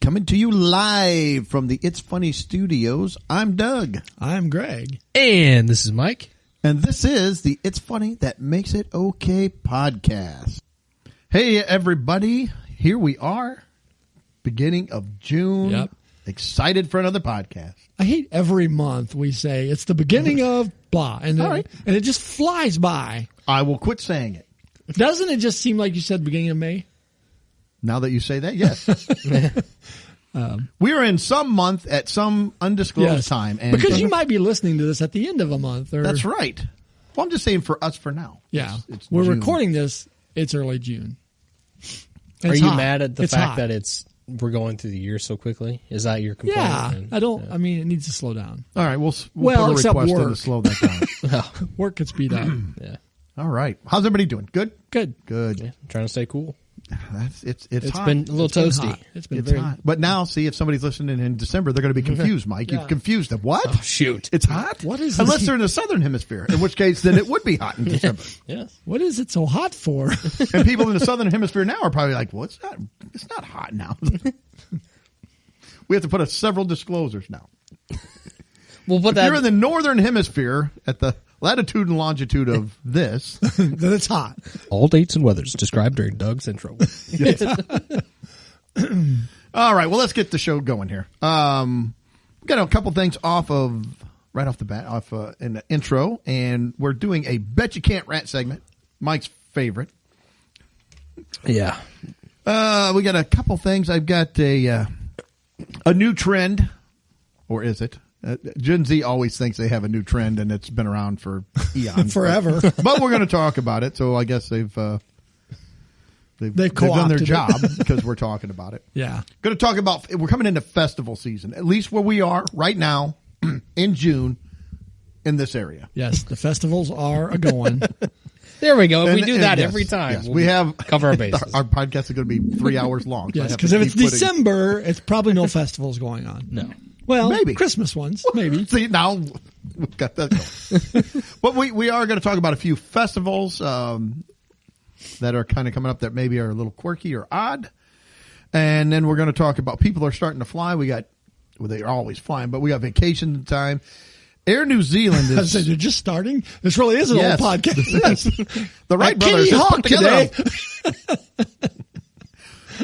coming to you live from the It's Funny Studios. I'm Doug. I'm Greg. And this is Mike. And this is the It's Funny That Makes It Okay podcast. Hey, everybody. Here we are, beginning of June. Yep. Excited for another podcast. I hate every month we say it's the beginning of blah, and All right. and it just flies by. I will quit saying it. Doesn't it just seem like you said beginning of May? Now that you say that, yes. We are in some month at some undisclosed time. And because you might be listening to this at the end of a month. Or, That's right. Well, I'm just saying for us for now. Yeah. It's We're June. recording this. It's early June. Are It's you hot. mad at the It's fact hot. that we're going through the year so quickly? Is that your complaint? Yeah. And- I don't. I mean, it needs to slow down. All right, we'll Well, put a except request in to work. slow that down. Work could speed up. Yeah. All right. How's everybody doing? Good? Good. Good. Yeah. Trying to stay cool. It's It's hot. been a little It's been toasty. hot. It's been It's very hot. But now, see, if somebody's listening in December, they're going to be confused, Mike. Yeah. You're confused of what? Oh, shoot. It's hot? What is Unless this? they're in the southern hemisphere, in which case then it would be hot in December. Yes. What is it so hot for? And people in the southern hemisphere now are probably like, well, it's not hot now. We have to put several disclosures now. Well, but If you're in the northern hemisphere at the latitude and longitude of this, That it's hot. all dates and weathers described during Doug's intro. all right, well, let's get the show going here. We got a couple things right off the bat, in the intro, and we're doing a Betcha Can't Rant segment, Mike's favorite. Yeah. We got a couple things. I've got a new trend, or is it? Gen Z always thinks they have a new trend, and it's been around for eons. Forever. But we're going to talk about it, so I guess they've done their co-opted it. job because we're talking about it. Yeah. Going to talk about, we're coming into festival season, at least where we are right now in June in this area. Yes. The festivals are a going. There we go. If we And- do and that yes, every time, yes, we'll we have cover our bases. Our podcast is going to be 3 hours long. So I Yes, have because to if it's keep putting- December, it's probably no festivals going on. No. Well, Maybe. Christmas ones, maybe. See, now we've got that going. But we are going to talk about a few festivals that are kind of coming up that maybe are a little quirky or odd. And then we're going to talk about people are starting to fly. They're always flying, but we got vacation time. Air New Zealand I said, is... you're just starting? This really is an Yes. old podcast. Yes. The Wright At brothers Kitty just Hawk put together today.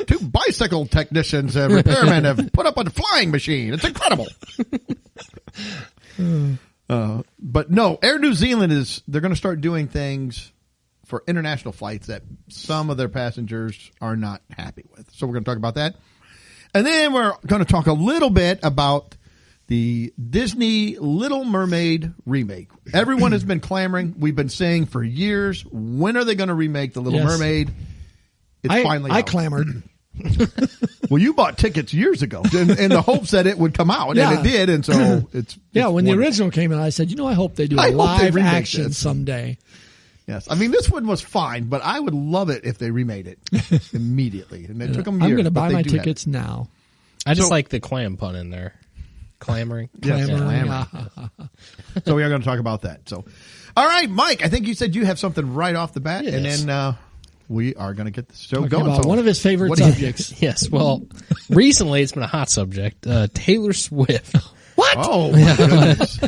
two bicycle technicians and repairmen have put up a flying machine. It's incredible. But no, Air New Zealand they're going to start doing things for international flights that some of their passengers are not happy with. So we're going to talk about that. And then we're going to talk a little bit about the Disney Little Mermaid remake. Everyone has been clamoring. We've been saying for years, when are they going to remake the Little Yes. Mermaid? It's finally I out. clamored. Well, you bought tickets years ago in the hopes that it would come out, Yeah. and it did, and so it's Yeah, when the wonderful. original came out, I said, I hope they do I a hope they live remake action this. someday. Yes, I mean this one was fine, but I would love it if they remade it immediately. And it took them years. I'm going to but buy they my do have it. tickets now. I just So- like the clam pun in there. Clamoring. Yes, Clamoring. clamoring. So we are going to talk about that. So, all right, Mike, I think you said you have something right off the bat, and Yes. then we are going to get the show Talking going. about So one of his favorite what do you- subjects. Yes. Well, recently it's been a hot subject. Taylor Swift. What? Oh my goodness!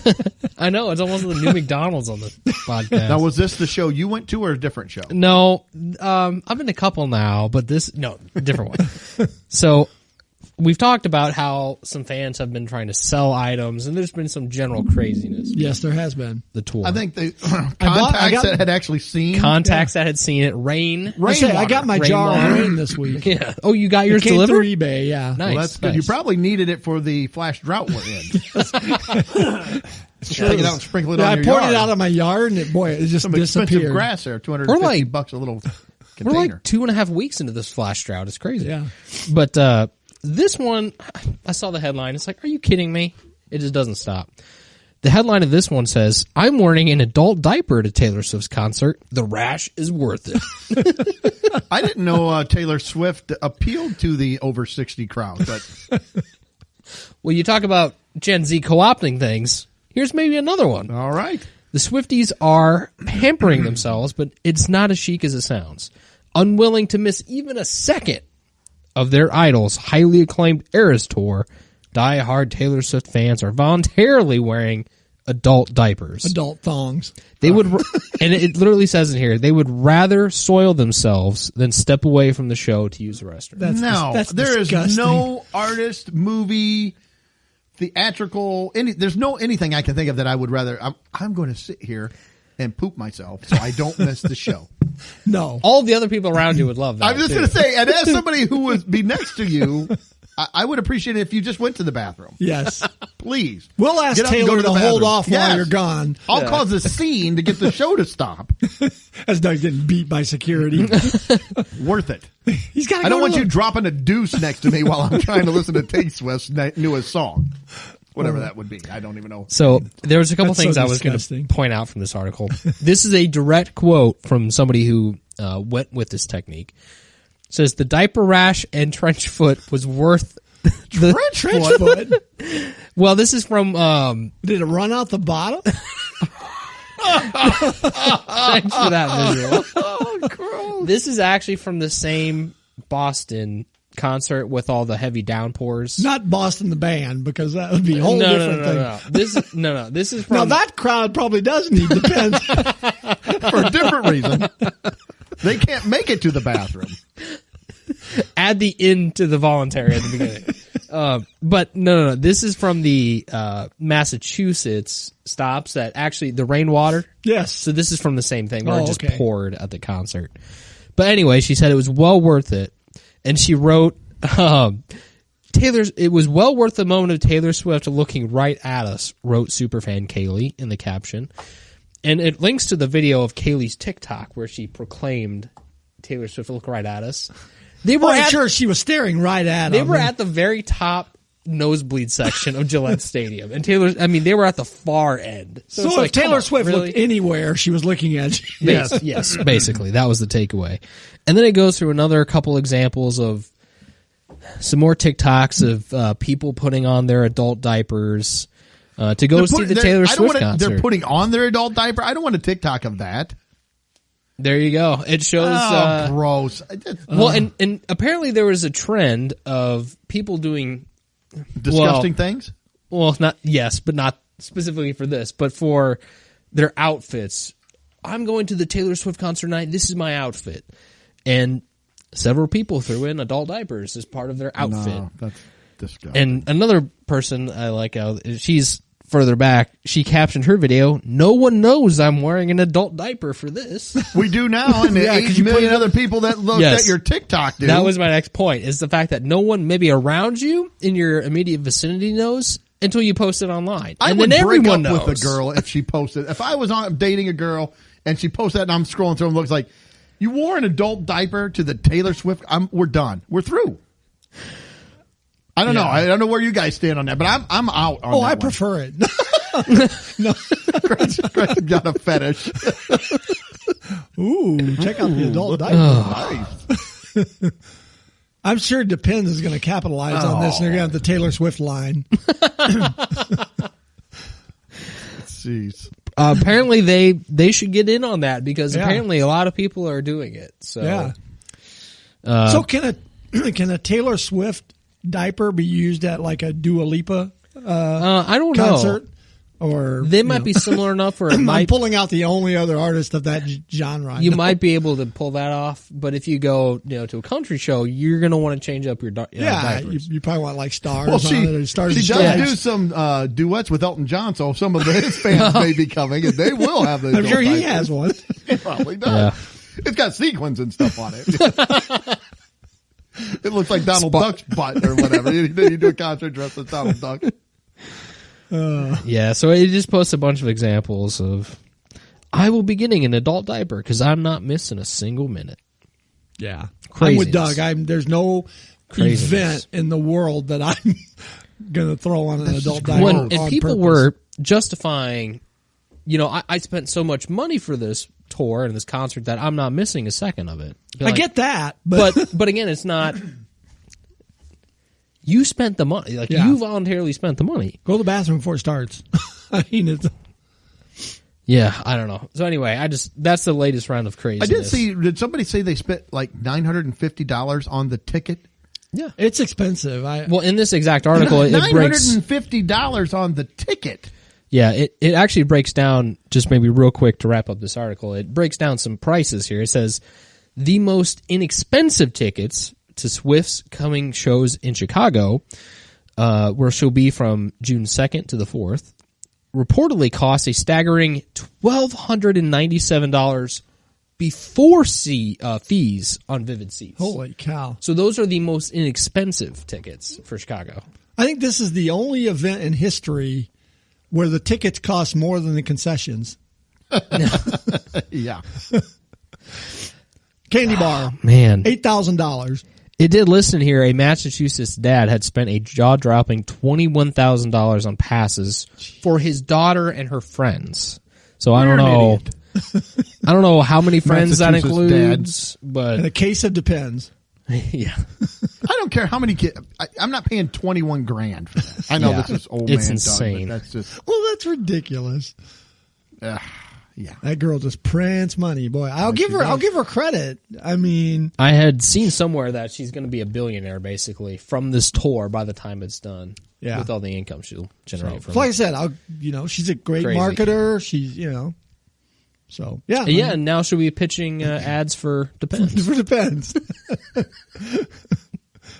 I know. It's almost the new McDonald's on the podcast. Now, was this the show you went to, or a different show? No, I've been to a couple now, but different one. So we've talked about how some fans have been trying to sell items, and there's been some general craziness. Yes, there has been. The tour. I think the I got- that had actually seen contacts that had seen it. Rain. I got my jar of Rainwater. rain this week. Yeah. Oh, you got It yours came delivered? through eBay, yeah. Nice. Well, that's good. You nice. probably needed it for the flash drought we're in. Take it out and sprinkle it Yeah, on I your poured yard. it out of my yard, and it just Some expensive disappeared. grass there, $250 We're like- bucks a little We're container. like 2.5 weeks into this flash drought. It's crazy. Yeah. But this one, I saw the headline. It's like, are you kidding me? It just doesn't stop. The headline of this one says, I'm wearing an adult diaper to Taylor Swift's concert. The rash is worth it. I didn't know Taylor Swift appealed to the over 60 crowd, but Well, you talk about Gen Z co-opting things. Here's maybe another one. all right. The Swifties are pampering themselves, but it's not as chic as it sounds. Unwilling to miss even a second of their idol's highly acclaimed Eras Tour, die-hard Taylor Swift fans are voluntarily wearing adult diapers. Adult thongs. They would, and it literally says in here, they would rather soil themselves than step away from the show to use the restroom. That's there is disgusting. no artist, movie, theatrical, there's no anything I can think of that I would rather. I'm going to sit here and poop myself so I don't miss the show. No. All the other people around you would love that. I'm just going to say, and as somebody who would be next to you, I would appreciate it if you just went to the bathroom. Yes. Please. We'll ask Get up and go Taylor to the hold bathroom. off Yes. while you're gone. I'll cause a scene to get the show to stop. As Doug's getting beat by security. Worth it. He's got. I don't want you dropping a deuce next to me while I'm trying to listen to Taylor Swift's newest song. Whatever that would be. I don't even know. So there was a couple That's things so I was going to disgusting. point out from this article. This is a direct quote from somebody who went with this technique. It says the diaper rash and trench foot was worth the trench foot. Well, this is from Did it run out the bottom? thanks for that visual. Oh, gross. This is actually from the same Boston concert with all the heavy downpours. Not Boston the band, because that would be a whole different thing. No. This is from Now that crowd probably does need depends. For a different reason. They can't make it to the bathroom. add the in to the voluntary at the beginning. But no. This is from the Massachusetts stops that actually the rainwater. Yes. So this is from the same thing where it just okay. poured at the concert. But anyway, she said it was well worth it. And she wrote, it was well worth the moment of Taylor Swift looking right at us, wrote superfan Kaylee in the caption. And it links to the video of Kaylee's TikTok where she proclaimed Taylor Swift look right at us. They were I'm sure she was staring right at him. They were at the very top nosebleed section of Gillette Stadium. And they were at the far end. So it's if like, Taylor come on, Swift really? looked anywhere, she was looking at you. Yes, basically. That was the takeaway. And then it goes through another couple examples of some more TikToks of people putting on their adult diapers to go see the Taylor Swift concert. They're putting on their adult diaper. I don't want a TikTok of that. There you go. It shows. Gross. Well, and apparently there was a trend of people doing Disgusting things? Well, but not specifically for this, but for their outfits. I'm going to the Taylor Swift concert night. This is my outfit. And several people threw in adult diapers as part of their outfit. No, that's disgusting. And another person I like, she's further back, she captioned her video, "No one knows I'm wearing an adult diaper for this." We do now, and the 8 million other people that looked at your TikTok do. That was my next point, is the fact that no one maybe around you in your immediate vicinity knows until you post it online. I and would then break everyone up knows. with a girl if she posted. If I was dating a girl and she posted that and I'm scrolling through and looks like, you wore an adult diaper to the Taylor Swift, we're done. We're through. I don't know. I don't know where you guys stand on that, but I'm out on that I one. prefer it. No. Chris got a fetish. Ooh, check out the adult diaper. Nice. I'm sure Depends is going to capitalize on this, and they're going to have the Taylor Swift line. Jeez. Apparently they should get in on that because apparently a lot of people are doing it. So yeah. So can a Taylor Swift diaper be used at like a Dua Lipa I don't concert? know. Or They might be similar enough where it I'm might pulling out the only other artist of that genre. you might be able to pull that off, but if you go to a country show, you're going to want to change up your diapers. you probably want like stars Well, on it or stars. she and does stripes. do some duets with Elton John, so some of his fans may be coming, and they will have the I'm adult sure he diapers. has one. He probably does. Yeah. It's got sequins and stuff on it. It looks like Donald Duck's butt or whatever. You do a concert dressed as Donald Duck. Yeah, so it just posts a bunch of examples of, I will be getting an adult diaper because I'm not missing a single minute. Yeah. Craziness. I'm with Doug. There's no Craziness. event in the world that I'm going to throw on an adult diaper. When, on and people purpose. were justifying, I spent so much money for this tour and this concert that I'm not missing a second of it. I get that, but but again, it's not. You spent the money, you voluntarily spent the money. go to the bathroom before it starts. I mean, it's. Yeah, I don't know. So anyway, that's the latest round of I craziness. did see. Did somebody say they spent like $950 on the ticket? Yeah. It's expensive. Well, in this exact article, it breaks $950 on the ticket. Yeah, it actually breaks down, just maybe real quick to wrap up this article, it breaks down some prices here. It says the most inexpensive tickets to Swift's coming shows in Chicago, where she'll be from June 2nd to the 4th, reportedly cost a staggering $1,297 before fees on Vivid Seats. Holy cow. So those are the most inexpensive tickets for Chicago. I think this is the only event in history where the tickets cost more than the concessions. Yeah. Candy bar. Man. $8,000. It did listen here, a Massachusetts dad had spent a jaw-dropping $21,000 on passes for his daughter and her friends. So I don't know. I don't know how many friends that includes, but and a case of Depends. Yeah. I don't care how many kids. I'm not paying $21,000 for that. I know this is old man. It's insane. Doug, but that's just. Well, that's ridiculous. Yeah. That girl just prints money, boy. I'll give her credit. I mean, I had seen somewhere that she's going to be a billionaire basically from this tour by the time it's done. Yeah. With all the income she'll generate from like it. I said, she's a great Crazy. marketer. She's, so yeah. Yeah, and now she'll be pitching ads for Depends. For Depends.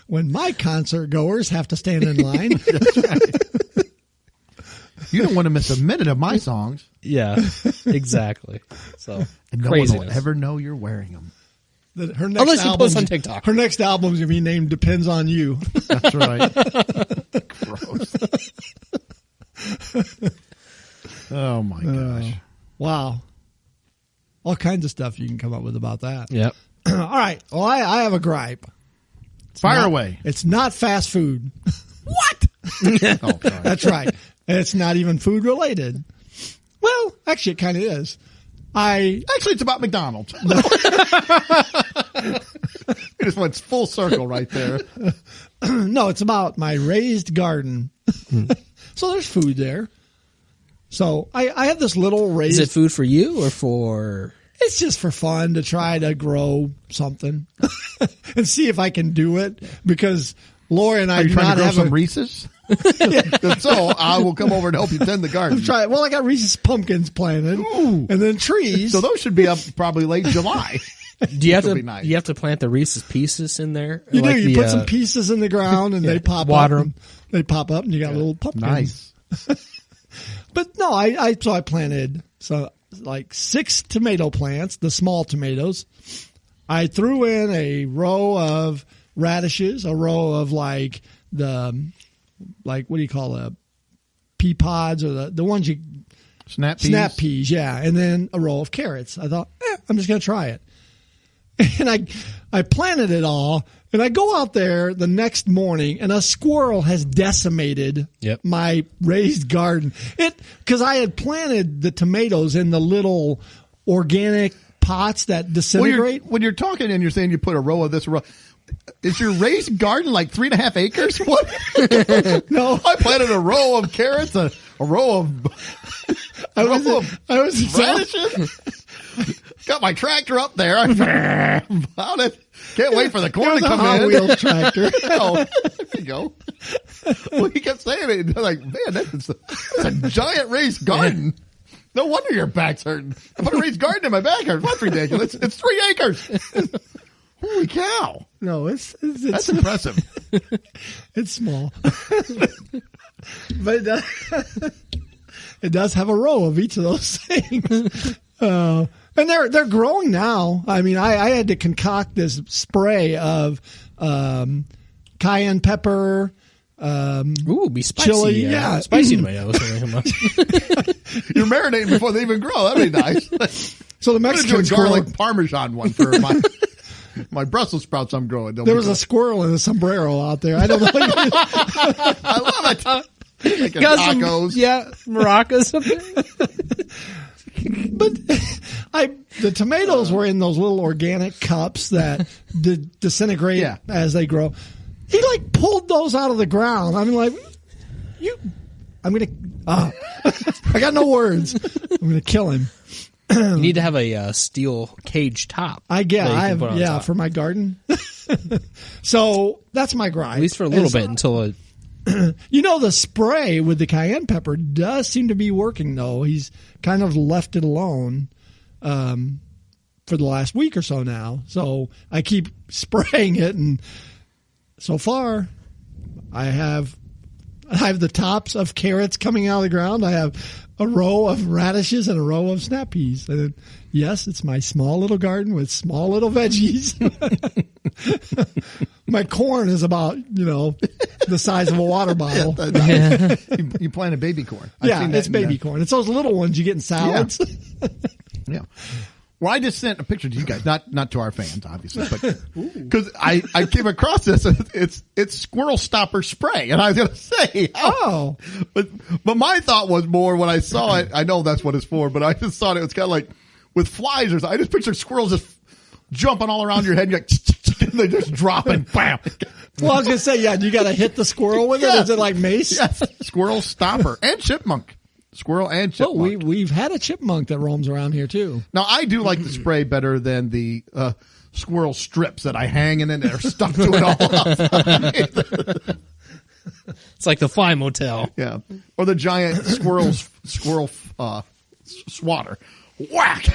When my concert goers have to stand in line. That's right. You don't want to miss a minute of my songs. Yeah, exactly. So And no one will ever know you're wearing them. Her next Unless you album, post on TikTok. Her next album's going to be named Depends on You. That's right. Gross. Oh, my gosh. Wow. All kinds of stuff you can come up with about that. Yep. All right. Well, I have a gripe. Fire away. It's not fast food. What? Oh, sorry. That's right. It's not even food related. Well, actually, it kind of is. Actually, it's about McDonald's. It just went full circle right there. No, it's about my raised garden. So there's food there. So I have this little raised. Is it food for you or for? It's just for fun to try to grow something and see if I can do it, because Lori and I Are you do trying not to grow have some Reese's? So I will come over and help you tend the garden. Well, I got Reese's pumpkins planted. Ooh. And then trees. So those should be up probably late July. Do you have Which to? will be nice. You have to plant the Reese's Pieces in there. You like do. You the, put some pieces in the ground and they pop water up. them. They pop up and you got little pumpkins. Nice. But no, I planted like 6 tomato plants, the small tomatoes. I threw in a row of radishes, a row of what do you call it? Pea pods, or the ones you Snap peas. snap peas, yeah, and then a row of carrots. I thought, I'm just going to try it. And I planted it all, and I go out there the next morning, and a squirrel has decimated my raised garden. Because I had planted the tomatoes in the little organic pots that disintegrate. When you're talking and you're saying you put a row of this row, is your raised garden like 3.5 acres? What? No, I planted a row of carrots, a row of radishes. Got my tractor up there. I found it. Can't wait for the corn to come in. Hot wheel tractor. Oh, there you go. Well, he kept saying it. They're like, man, that's a giant raised garden. No wonder your back's hurting. I put a raised garden in my back hurts. That's ridiculous. It's 3 acres. Holy cow. No, it's That's impressive. It's small. But it does have a row of each of those things. And they're growing now. I mean, I had to concoct this spray of cayenne pepper, be spicy. chili, yeah, spicy tomatoes. You're marinating before they even grow. That'd be nice. So the I'm going to do a Mexicans garlic parmesan one for my Brussels sprouts I'm growing. There was a squirrel in a sombrero out there. I don't know. I love it. Making Got tacos. maracas up there. But the tomatoes were in those little organic cups that disintegrate as they grow. He pulled those out of the ground. I'm like, I got no words. I'm going to kill him. You need to have a steel cage top. I have, for my garden. So that's my gripe. At least for a little bit until it. The spray with the cayenne pepper does seem to be working, though. He's kind of left it alone for the last week or so now. So I keep spraying it, and so far I have the tops of carrots coming out of the ground. I have a row of radishes and a row of snap peas. And yes, it's my small little garden with small little veggies. My corn is about, the size of a water bottle. You planted baby corn. It's baby corn. It's those little ones you get in salads. Yeah. Well, I just sent a picture to you guys, not to our fans, obviously, but because I came across this. It's squirrel stopper spray, and I was going to say, but my thought was more when I saw it. I know that's what it's for, but I just thought it was kind of like with flies or something. I just pictured squirrels just jumping all around your head, and you're like, and they just dropping, bam. Well, I was going to say, you got to hit the squirrel with it. Is it like mace? Yes. Squirrel stopper and chipmunk. Squirrel and chipmunk. Well, we've had a chipmunk that roams around here too. Now I do like the spray better than the squirrel strips that I hang and then they're stuck to it all up. It's like the fly motel. Yeah, or the giant squirrel swatter. Whack!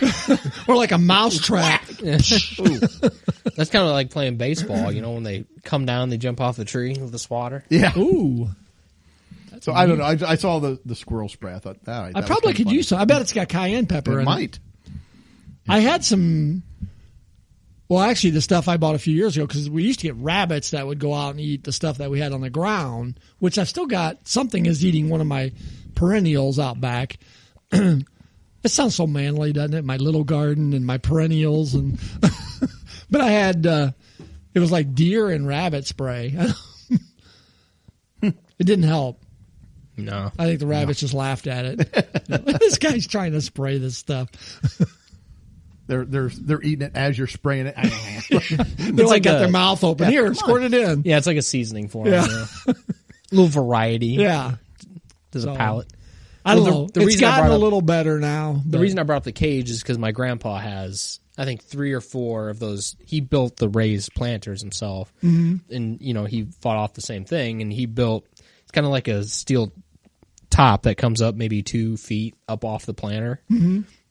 Or like a mouse trap. That's kind of like playing baseball. When they come down, they jump off the tree with the swatter. Yeah. Ooh. So I don't know. I saw the squirrel spray. I thought I probably could use some. I bet it's got cayenne pepper in it. Might. I had some. Well, actually, the stuff I bought a few years ago, because we used to get rabbits that would go out and eat the stuff that we had on the ground, which I've still got. Something is eating one of my perennials out back. It sounds so manly, doesn't it? My little garden and my perennials, and but I had it was like deer and rabbit spray. It didn't help. No, I think the rabbits just laughed at it. This guy's trying to spray this stuff. They're eating it as you're spraying it. They're like got their mouth open. Here, squirt it in. Yeah, it's like a seasoning for them. Yeah. A little variety. Yeah, there's a palate. I don't know. It's gotten a little better now. The reason I brought up the cage is because my grandpa has, I think, 3 or 4 of those. He built the raised planters himself, and he fought off the same thing, and he built. It's kind of like a steel top that comes up maybe 2 feet up off the planter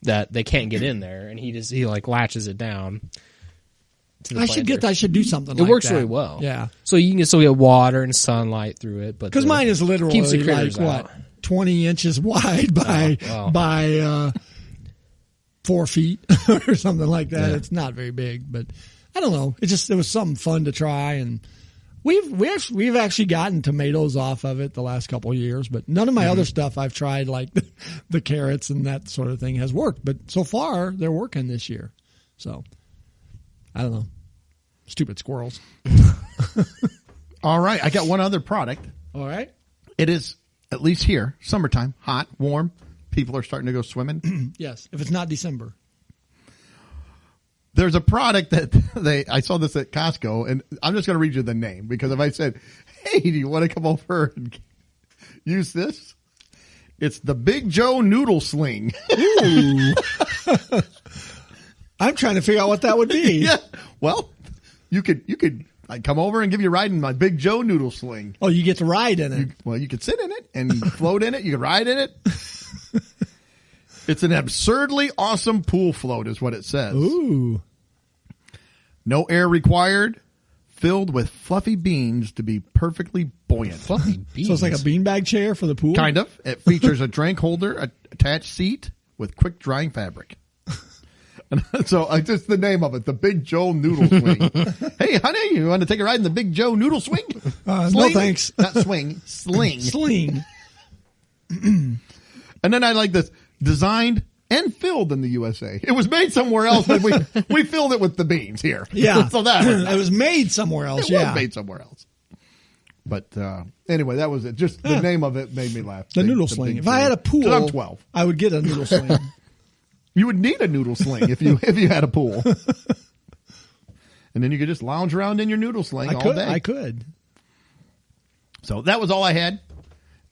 that they can't get in there, and he like latches it down. To the planter. I should do something. It works really well. Yeah, so you can still get water and sunlight through it, but because mine is literally keeps the like out. 20 inches wide by 4 feet or something like that. Yeah. It's not very big, but I don't know. It was something fun to try, and we've actually gotten tomatoes off of it the last couple of years, but none of my other stuff I've tried, like the carrots and that sort of thing, has worked. But so far, they're working this year. So I don't know. Stupid squirrels. All right, I got one other product. All right, it is. At least here, summertime, hot, warm, people are starting to go swimming. Yes, if it's not December. There's a product that I saw this at Costco, and I'm just going to read you the name, because if I said, hey, do you want to come over and use this? It's the Big Joe Noodle Sling. Ooh. I'm trying to figure out what that would be. Yeah. Well, you could I'd come over and give you a ride in my Big Joe Noodle Sling. Oh, you get to ride in it. You could sit in it and float in it. You could ride in it. It's an absurdly awesome pool float is what it says. Ooh. No air required. Filled with fluffy beans to be perfectly buoyant. Fluffy beans? So it's like a beanbag chair for the pool? Kind of. It features a drink holder, attached seat with quick drying fabric. So just the name of it, the Big Joe Noodle Swing. Hey, honey, you want to take a ride in the Big Joe Noodle Swing? No, thanks. Not swing, sling. Sling. And then I like this, designed and filled in the USA. It was made somewhere else, but we filled it with the beans here. Yeah. So that was it was made somewhere else. It was made somewhere else. But anyway, that was it. Just the name of it made me laugh. The noodle sling. If I had a pool, I'm 12. I would get a noodle sling. You would need a noodle sling if you had a pool. And then you could just lounge around in your noodle sling all day. I could. So that was all I had.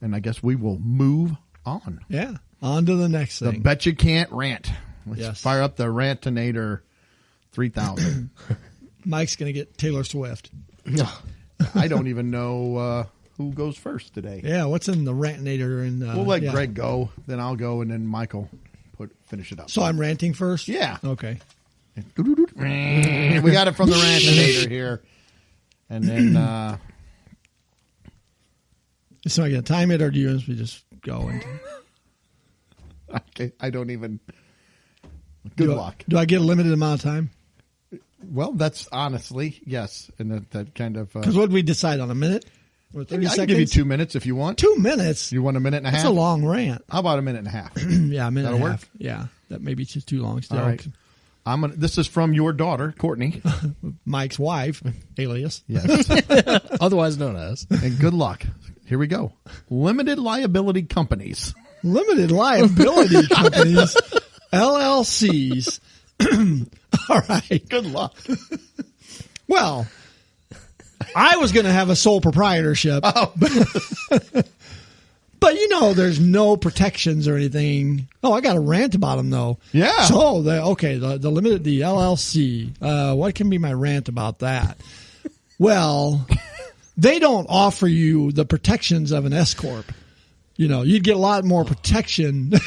And I guess we will move on. Yeah. On to the next thing. The Betcha Can't Rant. Let's fire up the Rantinator 3000. Mike's going to get Taylor Swift. No. I don't even know who goes first today. Yeah, what's in the Rantinator? And We'll let yeah. Greg go, then I'll go, and then Michael finish it up. So I'm ranting first? Yeah. Okay. We got it from the Rantinator here. And then... Is somebody going to time it, or do you want me to just go? Okay, I don't even... Good luck. Do I get a limited amount of time? Well, that's honestly, yes. And that kind of... Because what did we decide on, a minute? Or 30 I seconds? can give you 2 minutes if you want. 2 minutes? You want a minute and a half? That's a long rant. How about a minute and a half? Yeah, a minute That'll and a work? half. Yeah, that may be just too long still. All right. This is from your daughter, Courtney. Mike's wife, alias. Yes. Otherwise known as. And good luck. Here we go. Limited liability companies. Limited liability companies, LLCs. All right. Good luck. Well, I was going to have a sole proprietorship. Oh. But, there's no protections or anything. Oh, I got a rant about them, though. Yeah. So, the limited, the LLC, what can be my rant about that? Well, they don't offer you the protections of an S-Corp. You'd get a lot more protection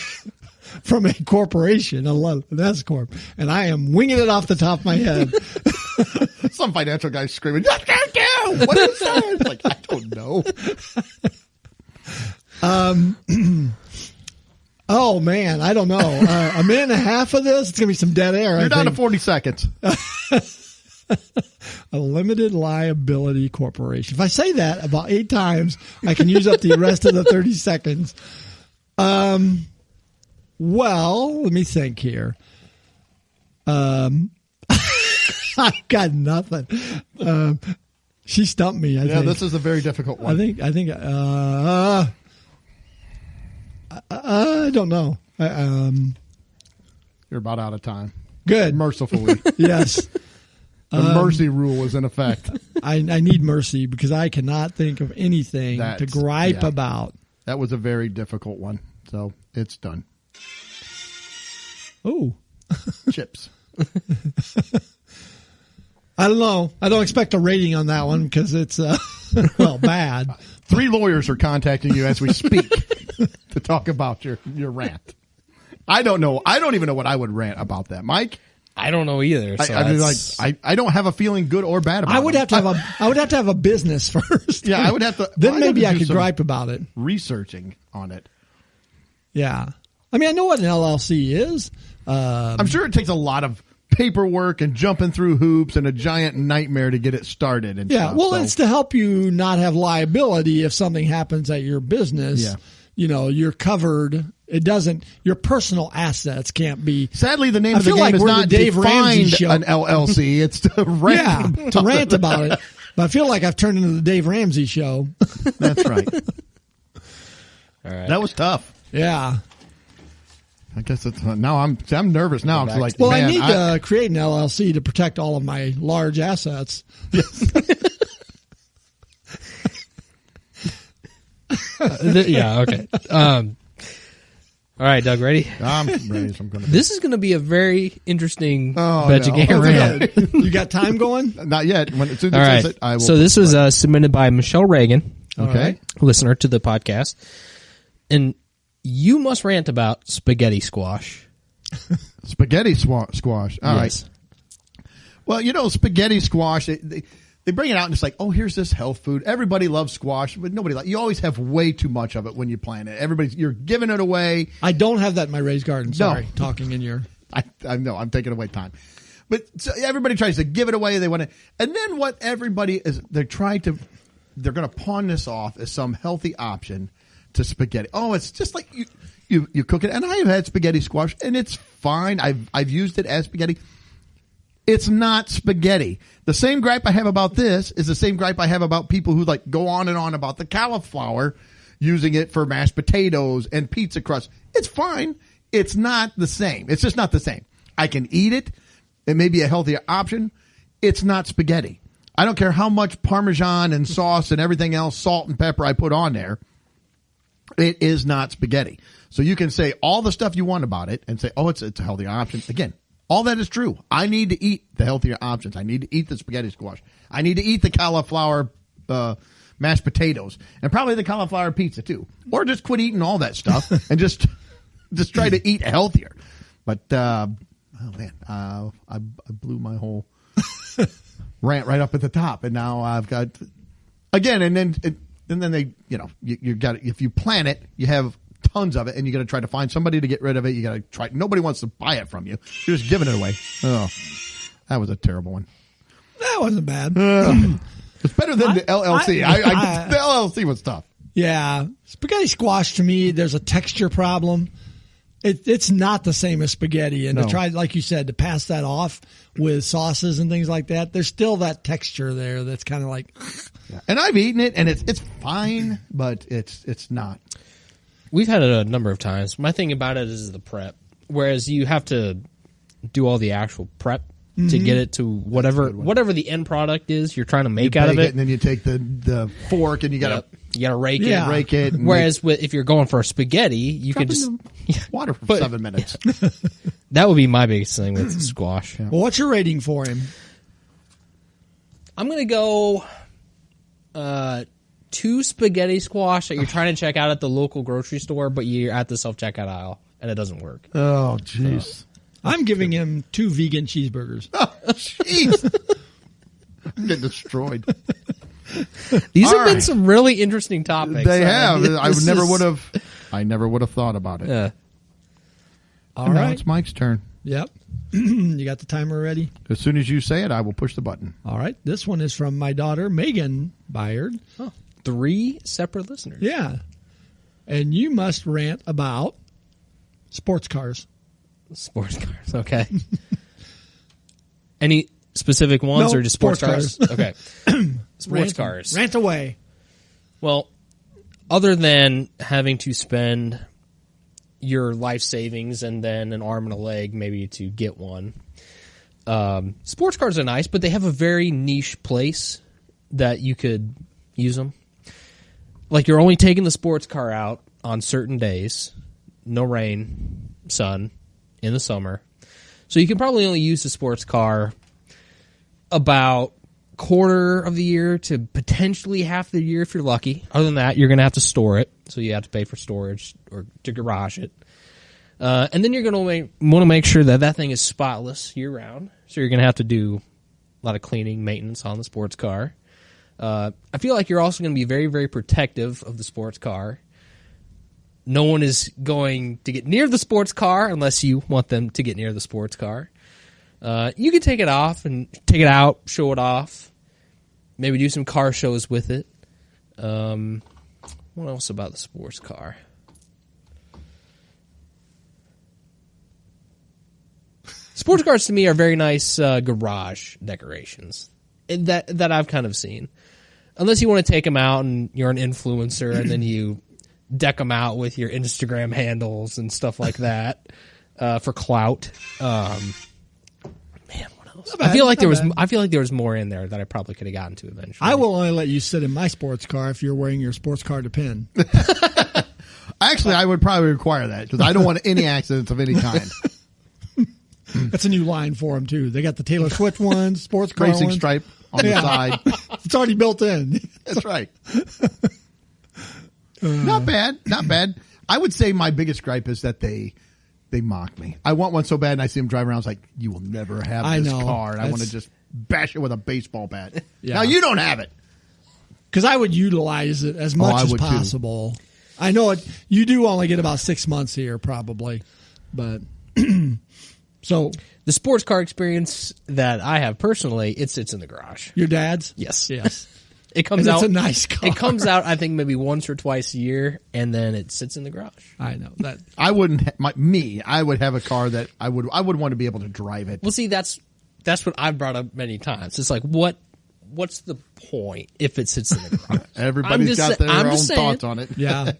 from a corporation, an S-Corp. And I am winging it off the top of my head. Some financial guy screaming, what is that? Like, I don't know. Oh man, I don't know. A minute and a half of this, it's gonna be some dead air. You're down to 40 seconds. A limited liability corporation. If I say that about 8 times, I can use up the rest of the 30 seconds. Well, let me think here. I've got nothing. She stumped me. I think. This is a very difficult one. I think. I don't know. You're about out of time. Good. Mercifully. Yes. The mercy rule is in effect. I need mercy because I cannot think of anything to gripe about. That was a very difficult one. So it's done. Oh. Chips. I don't know. I don't expect a rating on that one because it's, bad. 3 lawyers are contacting you as we speak to talk about your rant. I don't know. I don't even know what I would rant about that. Mike? I don't know either. So I don't have a feeling good or bad about it. I would have to have a business first. Yeah, I would have to. Then maybe I could gripe about it. Researching on it. Yeah. I mean, I know what an LLC is. I'm sure it takes a lot of paperwork and jumping through hoops and a giant nightmare to get it started. And yeah, stuff, well, it's to help you not have liability if something happens at your business. Yeah. You're covered. It doesn't. Your personal assets can't be. Sadly, the name I of the feel game like is we're not the Dave Ramsey defined show. an LLC. It's to rant. Yeah, to rant about it. But I feel like I've turned into the Dave Ramsey show. That's right. All right. That was tough. Yeah. I guess it's now. I'm nervous now. It's like, Well, man, I need to create an LLC to protect all of my large assets. Yeah. Okay. All right, Doug, ready? I'm ready. So I'm going to. This is going to be a very interesting Oh, Betcha no. Can't Rant. You got time going? Not yet. As soon All as right. says it, I will. So this was submitted by Michelle Reagan, okay. listener to the podcast, and you must rant about spaghetti squash. Spaghetti squash. All right. Well, spaghetti squash. They bring it out and it's like, oh, here's this health food. Everybody loves squash, but nobody you always have way too much of it when you plant it. You're giving it away. I don't have that in my raised garden. Sorry, No. talking in your. I know I'm taking away time, but so everybody tries to give it away. They want to, and then what everybody is, they're going to pawn this off as some healthy option to spaghetti. Oh, it's just like you cook it, and I have had spaghetti squash, and it's fine. I've used it as spaghetti. It's not spaghetti. The same gripe I have about this is the same gripe I have about people who go on and on about the cauliflower, using it for mashed potatoes and pizza crust. It's fine. It's not the same. It's just not the same. I can eat it. It may be a healthier option. It's not spaghetti. I don't care how much Parmesan and sauce and everything else, salt and pepper I put on there. It is not spaghetti. So you can say all the stuff you want about it and say, oh, it's a healthy option. Again, All that is true. I need to eat the healthier options. I need to eat the spaghetti squash. I need to eat the cauliflower mashed potatoes, and probably the cauliflower pizza too. Or just quit eating all that stuff and just try to eat healthier. But oh man, I blew my whole rant right up at the top, and now I've got again, and then they, you got if you plan it, you have tons of it, and you got to try to find somebody to get rid of it. You got to try. Nobody wants to buy it from you. You're just giving it away. Oh, that was a terrible one. That wasn't bad. It's better than the LLC. The LLC was tough. Yeah, spaghetti squash to me, there's a texture problem. It's not the same as spaghetti, and to try, like you said, to pass that off with sauces and things like that, there's still that texture there that's kind of like. Yeah. And I've eaten it, and it's fine, but it's not. We've had it a number of times. My thing about it is the prep, whereas you have to do all the actual prep to get it to whatever the end product is you're trying to make out of it. And then you take the fork and you got to rake it. Rake it. Whereas if you're going for a spaghetti, you can just water for 7 minutes. That would be my biggest thing with squash. Yeah. Well, what's your rating for him? I'm going to go 2 spaghetti squash that you're trying to check out at the local grocery store, but you're at the self-checkout aisle and it doesn't work. Oh, jeez. I'm giving him 2 vegan cheeseburgers. Oh, jeez. I'm getting destroyed. These have been some really interesting topics. They have. I never would have thought about it. Yeah. All right. Now it's Mike's turn. Yep. You got the timer ready? As soon as you say it, I will push the button. All right. This one is from my daughter, Megan Byard. Oh, 3 separate listeners. Yeah. And you must rant about sports cars. Sports cars, okay. Any specific ones or just sports cars? Okay. Sports cars. Rant away. Well, other than having to spend your life savings and then an arm and a leg maybe to get one, sports cars are nice, but they have a very niche place that you could use them. Like you're only taking the sports car out on certain days, no rain, sun, in the summer. So you can probably only use the sports car about quarter of the year to potentially half the year if you're lucky. Other than that, you're going to have to store it. So you have to pay for storage or to garage it. And then you're going to want to make sure that that thing is spotless year round. So you're going to have to do a lot of cleaning, maintenance on the sports car. I feel like you're also going to be very, very protective of the sports car. No one is going to get near the sports car unless you want them to get near the sports car. You can take it off and take it out, show it off, maybe do some car shows with it. What else about the sports car? Sports cars to me are very nice garage decorations that I've kind of seen. Unless you want to take them out and you're an influencer and then you deck them out with your Instagram handles and stuff like that for clout. Man, what else? I feel like there was more in there that I probably could have gotten to eventually. I will only let you sit in my sports car if you're wearing your sports car to pin. Actually, I would probably require that because I don't want any accidents of any kind. That's a new line for them too. They got the Taylor Swift ones, sports car racing ones. stripe on the side. It's already built in. That's right. Not bad. I would say my biggest gripe is that they mock me. I want one so bad, and I see them driving around. I was like, you will never have this car. And I want to just bash it with a baseball bat. Yeah. Now you don't have it. Because I would utilize it as much as possible. Too. I know it. You do only get about 6 months here, probably. But so the sports car experience that I have personally, it sits in the garage. Your dad's? Yes. It comes out. It's a nice car. It comes out, I think, maybe once or twice a year, and then it sits in the garage. I know that. I wouldn't. I would have a car that I would want to be able to drive it. Well, see, that's what I've brought up many times. It's like, what's the point if it sits in the garage? Everybody's got their own thoughts on it. Yeah.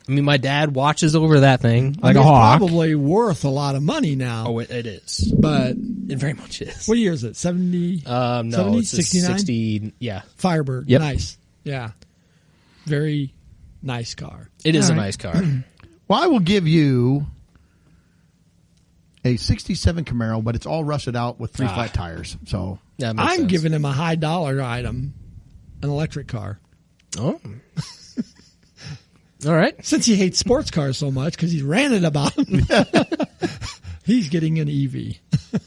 I mean, my dad watches over that thing like a hawk. It's probably worth a lot of money now. Oh, it is. But it very much is. What year is it? 70? No, 70? it's 69? 60, yeah. Firebird. Yep. Nice. Yeah. Very nice car. It is a nice car. Well, I will give you a 67 Camaro, but it's all rusted out with 3 flat tires. So That makes I'm sense. giving him a high dollar item, an electric car. Oh. All right. Since he hates sports cars so much because he's ranted about them, he's getting an EV.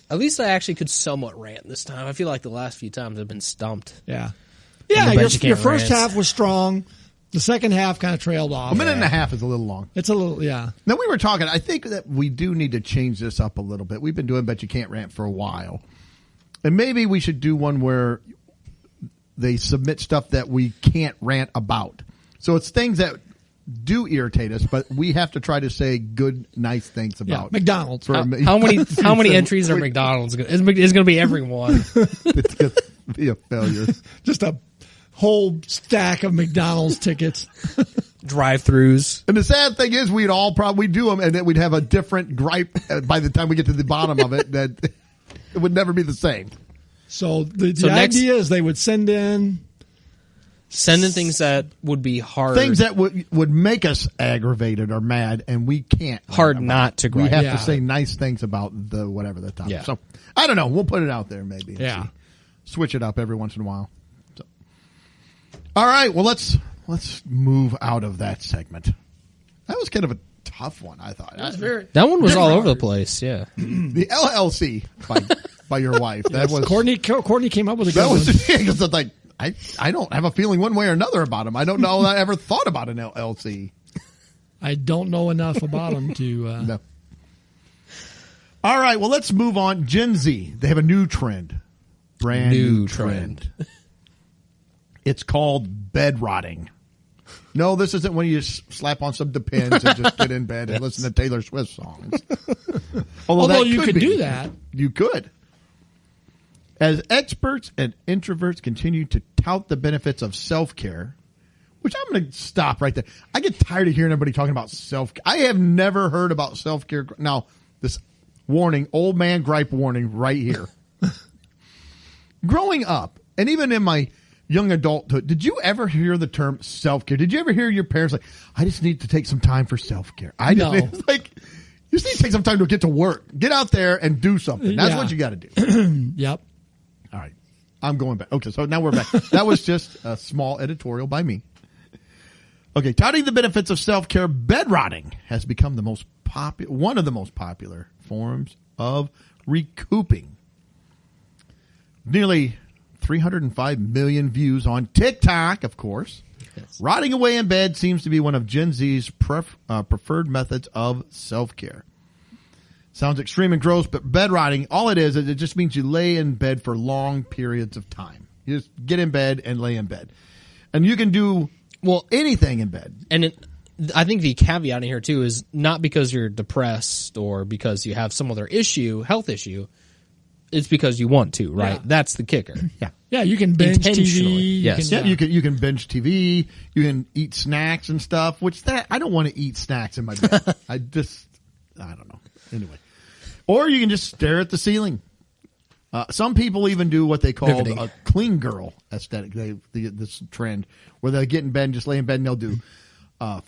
At least I actually could somewhat rant this time. I feel like the last few times I've been stumped. Yeah. the Yeah, Betcha your Can't first Rant. half was strong. The second half kind of trailed off. A minute and a half is a little long. It's a little, yeah. Now, we were talking, I think that we do need to change this up a little bit. We've been doing Betcha Can't Rant for a while. And maybe we should do one where they submit stuff that we can't rant about. So it's things that do irritate us, but we have to try to say good, nice things Yeah, about. McDonald's. For- How many entries are McDonald's? It's going to be every one. It's going to be a failure. Just a whole stack of McDonald's tickets. Drive-throughs. And the sad thing is, we'd all probably do them, and then we'd have a different gripe by the time we get to the bottom of it. That it would never be the same. So the next- idea is they would send in things that would be hard. Things that would make us aggravated or mad, and we can't. hard not to We gripe. have Yeah. to say nice things about the whatever the topic. Yeah. So I don't know. We'll put it out there maybe. and Yeah. see. Switch it up every once in a while. So. All right. Well, let's move out of that segment. That was kind of a tough one, I thought. That one was all over the place, yeah. The LLC by your wife. That was Courtney came up with a good that was one. because it's like I don't have a feeling one way or another about him. I don't know that I ever thought about an LLC. I don't know enough about them to. No. All right, well, let's move on. Gen Z, they have a new trend. Brand new trend. It's called bed rotting. No, this isn't when you slap on some Depends and just get in bed and listen to Taylor Swift songs. Although that you could be. do that. You could. As experts and introverts continue to tout the benefits of self-care, which I'm going to stop right there. I get tired of hearing everybody talking about self-care. I have never heard about self-care. Now, this warning, old man gripe warning right here. Growing up, and even in my young adulthood, did you ever hear the term self-care? Did you ever hear your parents like, I just need to take some time for self-care? No. It's like, you just need to take some time to get to work. Get out there and do something. That's Yeah. what you got to do. Yep. All right. I'm going back. Okay, so now we're back. That was just a small editorial by me. Okay, touting the benefits of self-care, bed rotting has become one of the most popular forms of recouping. Nearly 305 million views on TikTok, of course. Yes. Rotting away in bed seems to be one of Gen Z's preferred methods of self-care. Sounds extreme and gross, but bed rotting, all it is it just means you lay in bed for long periods of time. You just get in bed and lay in bed. And you can do anything in bed. And I think the caveat in here, too, is not because you're depressed or because you have some other health issue. It's because you want to, right? Yeah. That's the kicker. Yeah. Yeah, you can binge Intentionally, TV. yes. Yeah, you can binge TV, you can eat snacks and stuff, I don't want to eat snacks in my bed. I don't know. Anyway. Or you can just stare at the ceiling. Some people even do what they call Riveting. a clean girl aesthetic. This trend where they get in bed and just lay in bed and they'll do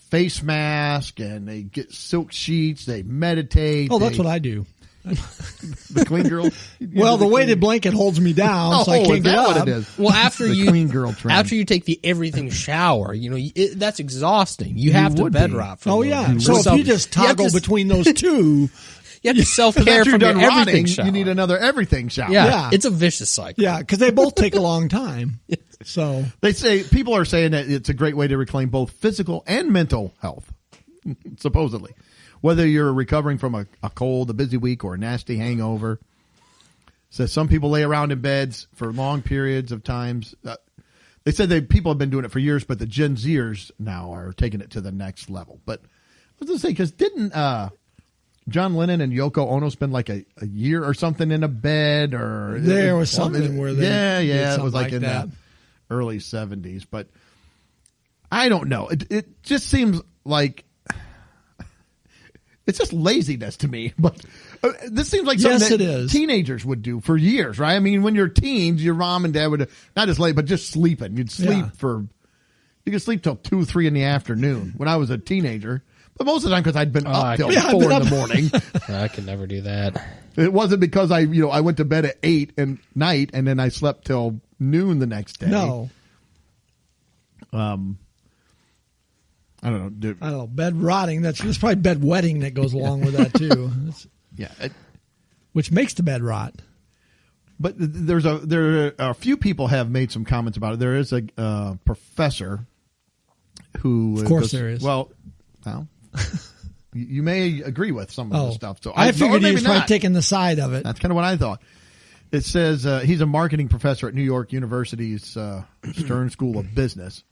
face mask and they get silk sheets. They meditate. Oh, that's what I do. The clean girl. Well, the weighted blanket holds me down, so I is can't get that up. what it is? Well, after The clean girl trend. after you take the everything shower, that's exhausting. You have to would bed be. rot. For a Oh, little yeah. bit. So if you just you have toggle to- between those two, you have to self care After you're from your done everything rotting, shower. you need another everything shower. Yeah, it's a vicious cycle. yeah, because they both take a long time. So They say people are saying that it's a great way to reclaim both physical and mental health, supposedly. Whether you're recovering from a cold, a busy week, or a nasty hangover. So some people lay around in beds for long periods of times. They said people have been doing it for years, but the Gen Zers now are taking it to the next level. But I was going to say, because didn't John Lennon and Yoko Ono spend like a year or something in a bed? Or there was something where they yeah, did it was something like in that. the early 70s. But I don't know. It just seems like it's just laziness to me. But this seems like something Yes, that it is. teenagers would do for years, right? I mean, when you're teens, your mom and dad would not just lay, but just sleeping. You'd sleep Yeah. you could sleep till 2, 3 in the afternoon when I was a teenager. But most of the time because I'd been up till I've 4 been in up. the morning. I could never do that. It wasn't because I went to bed at 8 at night and then I slept till noon the next day. No. I don't know. I don't know. Bed rotting. There's probably bed wetting that goes along with that too. Yeah. Which makes the bed rot. But there are a few people have made some comments about it. There is a professor who, of course, there is. Well, you may agree with some of the stuff. So I figured he was probably not. taking the side of it. That's kind of what I thought. It says he's a marketing professor at New York University's Stern School of Business.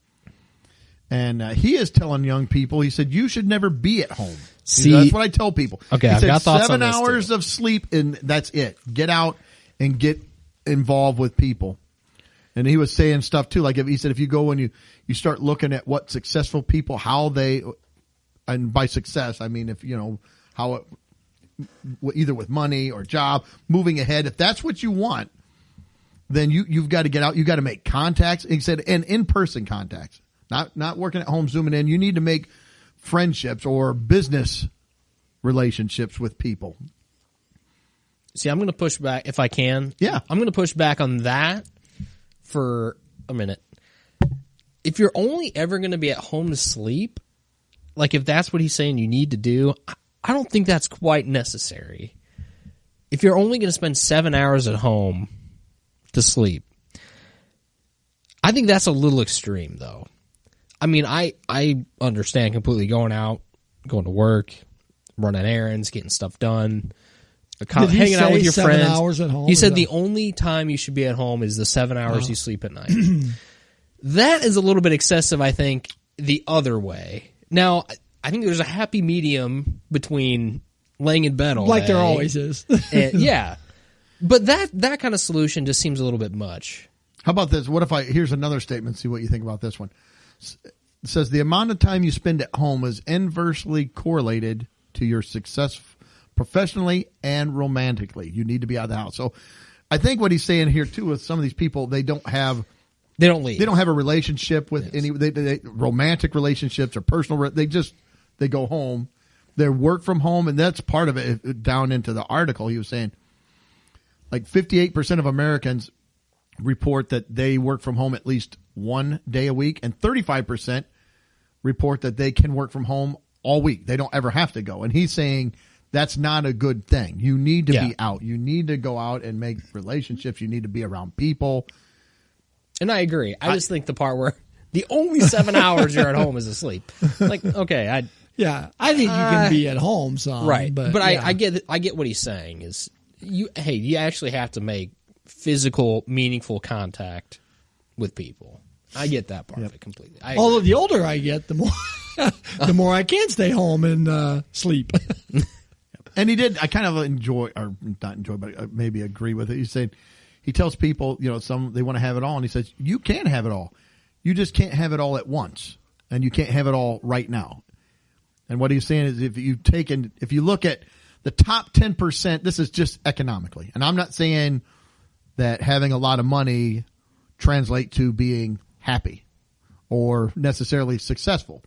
And he is telling young people, he said, you should never be at home. See, that's what I tell people. Okay, he I've said got thoughts 7 on this hours too. of sleep and that's it. Get out and get involved with people. And he was saying stuff too, like he said, if you go and you start looking at what successful people, how they, and by success, I mean, if how it, either with money or job, moving ahead, if that's what you want, then you've got to get out. You've got to make contacts. He said, and in-person contacts, not working at home, zooming in. You need to make friendships or business relationships with people. See, I'm going to push back if I can. Yeah. I'm going to push back on that for a minute. If you're only ever going to be at home to sleep, like if that's what he's saying you need to do, I don't think that's quite necessary. If you're only going to spend 7 hours at home to sleep, I think that's a little extreme, though. I mean, I understand completely going out, going to work, running errands, getting stuff done, hanging out with your 7 friends. hours at home? He said the only time you should be at home is the 7 hours you sleep at night. That is a little bit excessive, I think, the other way. Now, I think there's a happy medium between laying in bed all day. Like there always is. And, yeah. But that kind of solution just seems a little bit much. How about this? What if here's another statement, see what you think about this one. It says the amount of time you spend at home is inversely correlated to your success professionally and romantically. You need to be out of the house. So I think what he's saying here too is some of these people, they don't leave. They don't have a relationship with any they romantic relationships or personal. They go home. They work from home, and that's part of it. Down into the article, he was saying like 58% of Americans report that they work from home at least one day a week, and 35% report that they can work from home all week. They don't ever have to go. And he's saying that's not a good thing. You need to be out. You need to go out and make relationships. You need to be around people. And I agree. I just think the part where the only 7 hours you're at home is asleep. Like, okay, I think you can be at home some. Right. But yeah. I get what he's saying is you actually have to make physical, meaningful contact with people. I get that part of it completely. Although the older I get, the more I can stay home and sleep. And he did. I kind of enjoy, or not enjoy, but maybe agree with it. He said he tells people, some they want to have it all, and he says you can have it all. You just can't have it all at once, and you can't have it all right now. And what he's saying is, if you look at the top 10%, this is just economically, and I'm not saying that having a lot of money translate to being happy or necessarily successful.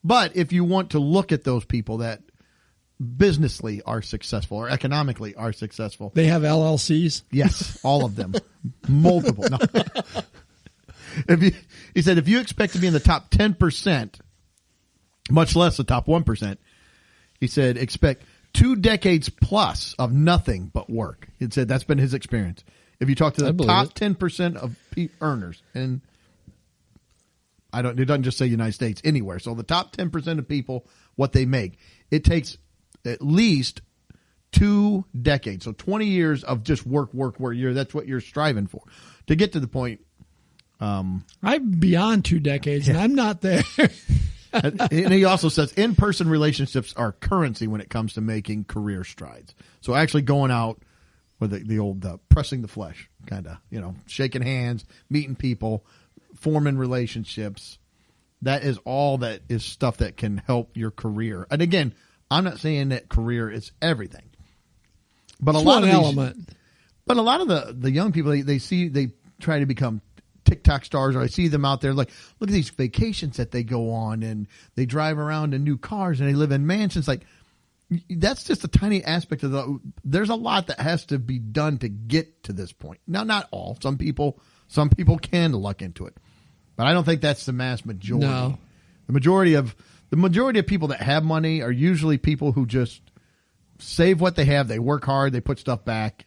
But if you want to look at those people that businessly are successful or economically are successful. They have LLCs? Yes, all of them. Multiple. No. He said, if you expect to be in the top 10%, much less the top 1%, he said, expect 2 decades plus of nothing but work. He said that's been his experience. If you talk to the top 10% of earners, and it doesn't just say United States, anywhere. So the top 10% of people, what they make, it takes at least 2 decades. So 20 years of just work. That's what you're striving for. To get to the point. I'm beyond 2 decades, and I'm not there. And he also says in-person relationships are currency when it comes to making career strides. So actually going out with the old pressing the flesh, kind of, shaking hands, meeting people, forming relationships. That is all that is stuff that can help your career. And again, I'm not saying that career is everything, but a lot of the young people, they try to become TikTok stars, or I see them out there, like, look at these vacations that they go on, and they drive around in new cars, and they live in mansions. Like, that's just a tiny aspect of there's a lot that has to be done to get to this point. Now, not all. Some people can luck into it, but I don't think that's the mass majority. No. The majority of people that have money are usually people who just save what they have. They work hard. They put stuff back,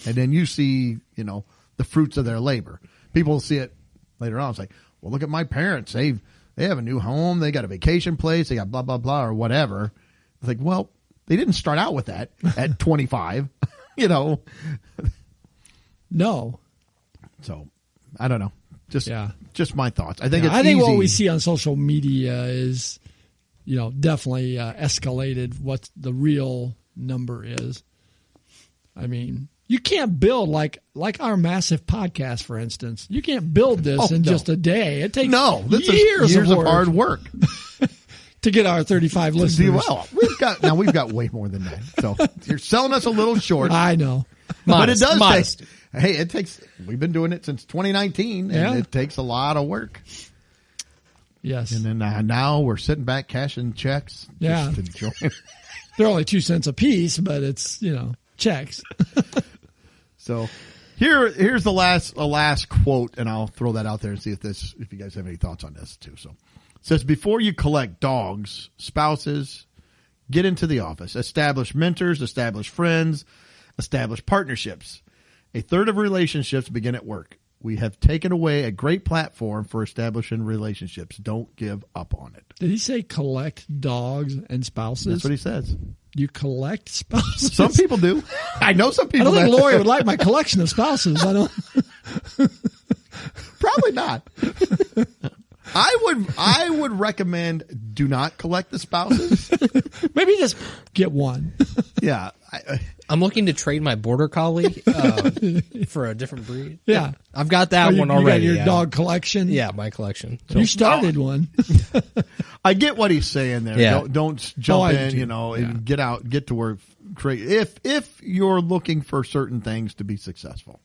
and then you see, the fruits of their labor. People see it later on. It's like, well, look at my parents. They have a new home. They got a vacation place. They got blah, blah, blah, or whatever. It's like, well, they didn't start out with that at 25, No. So, I don't know. Just my thoughts. I think I think easy. what we see on social media is, definitely escalated what the real number is. I mean, you can't build like our massive podcast, for instance. You can't build this in just a day. It takes years of hard work to get our 35 listeners. Well, we've got way more than that. So you're selling us a little short. I know. But it does take, it takes, we've been doing it since 2019, and it takes a lot of work. Yes. And then now we're sitting back cashing checks. Yeah. Just enjoying. They're only 2 cents a piece, but it's, checks. So here's the last quote, and I'll throw that out there and see if you guys have any thoughts on this too. So it says, before you collect dogs, spouses, get into the office, establish mentors, establish friends, establish partnerships. A third of relationships begin at work. We have taken away a great platform for establishing relationships. Don't give up on it. Did he say collect dogs and spouses? That's what he says. You collect spouses? Some people do. I know some people. I don't think Lori would like my collection of spouses. I don't. Probably not. I would recommend do not collect the spouses. Maybe just get one. Yeah. I'm looking to trade my border collie for a different breed. Yeah. I've got that one already. You got your dog collection? Yeah, my collection. So, you started one. I get what he's saying there. Yeah. Don't jump in, and get to work. If you're looking for certain things to be successful.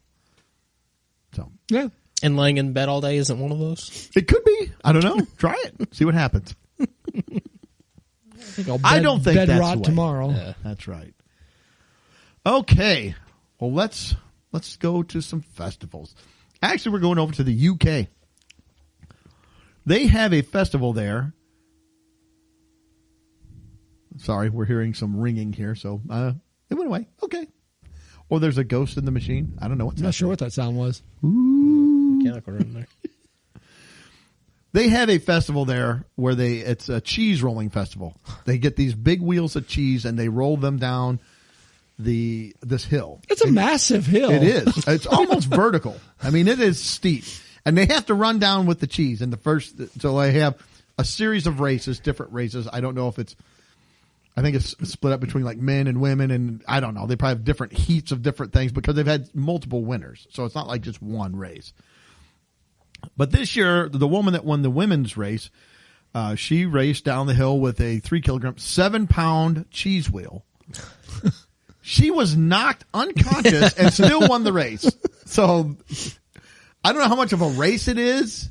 So yeah. And laying in bed all day isn't one of those? It could be. I don't know. Try it. See what happens. I don't think bed that's rot the way. Tomorrow. Yeah. That's right. Okay. Well, let's go to some festivals. Actually, we're going over to the UK. They have a festival there. Sorry, we're hearing some ringing here, so it went away. Okay. Or there's a ghost in the machine. I don't know what's I'm not sure what that sound was. Mechanical room there. They have a festival there where it's a cheese rolling festival. They get these big wheels of cheese and they roll them down this hill. It's a massive hill. It is. It's almost vertical. I mean, it is steep. And they have to run down with the cheese in the first. So they have a series of races, different races. I don't know if I think it's split up between like men and women, and I don't know. They probably have different heats of different things because they've had multiple winners. So it's not like just one race. But this year, the woman that won the women's race, she raced down the hill with a 3 kilogram, 7-pound cheese wheel. She was knocked unconscious and still won the race. So I don't know how much of a race it is.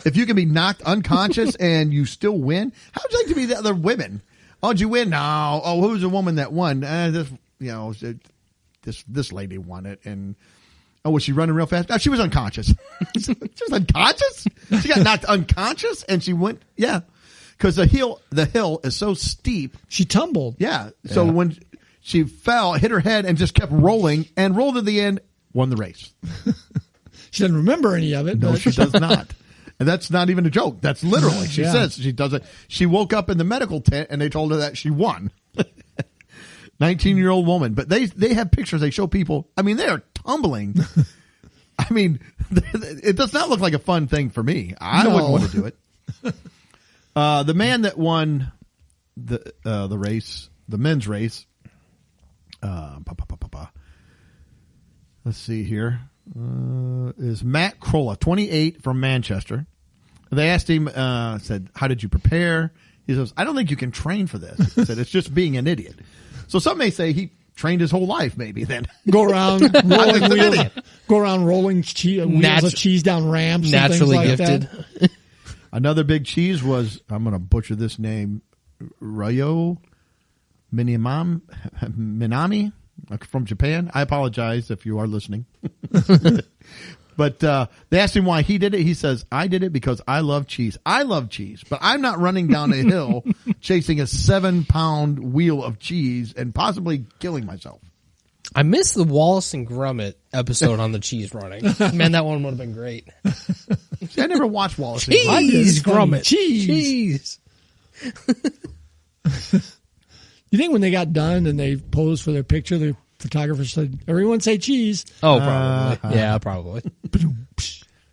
If you can be knocked unconscious and you still win, how would you like to be the other women? Oh, did you win? No. Oh, who was the woman that won? This lady won it. And oh, was she running real fast? No, she was unconscious. She was unconscious? She got knocked unconscious and she went, yeah. Because the hill is so steep. She tumbled. Yeah. So when she fell, hit her head and just kept rolling and rolled to the end, won the race. She doesn't remember any of it. No, she does not. And that's not even a joke. That's literally, she says she does it. She woke up in the medical tent and they told her that she won. 19-year-old woman. But they have pictures. They show people. I mean, they are tumbling. I mean, it does not look like a fun thing for me. I wouldn't want to do it. The man that won the race, the men's race, let's see here, is Matt Krolla, 28, from Manchester. They asked him, said, how did you prepare? He says, I don't think you can train for this. He said, it's just being an idiot. So some may say he trained his whole life, maybe then. Go around rolling wheels. Go around rolling wheels of cheese down ramps. Naturally and things like gifted. That. Another big cheese was, I'm going to butcher this name, Ryo Minami from Japan. I apologize if you are listening. But they asked him why he did it. He says, I did it because I love cheese. I love cheese, but I'm not running down a hill chasing a 7-pound wheel of cheese and possibly killing myself. I missed the Wallace and Gromit episode on the cheese running. Man, that one would have been great. See, I never watched Wallace and Gromit. Cheese, Gromit. Cheese. You think when they got done and they posed for their picture, the photographer said, everyone say cheese. Oh, probably. Yeah, probably.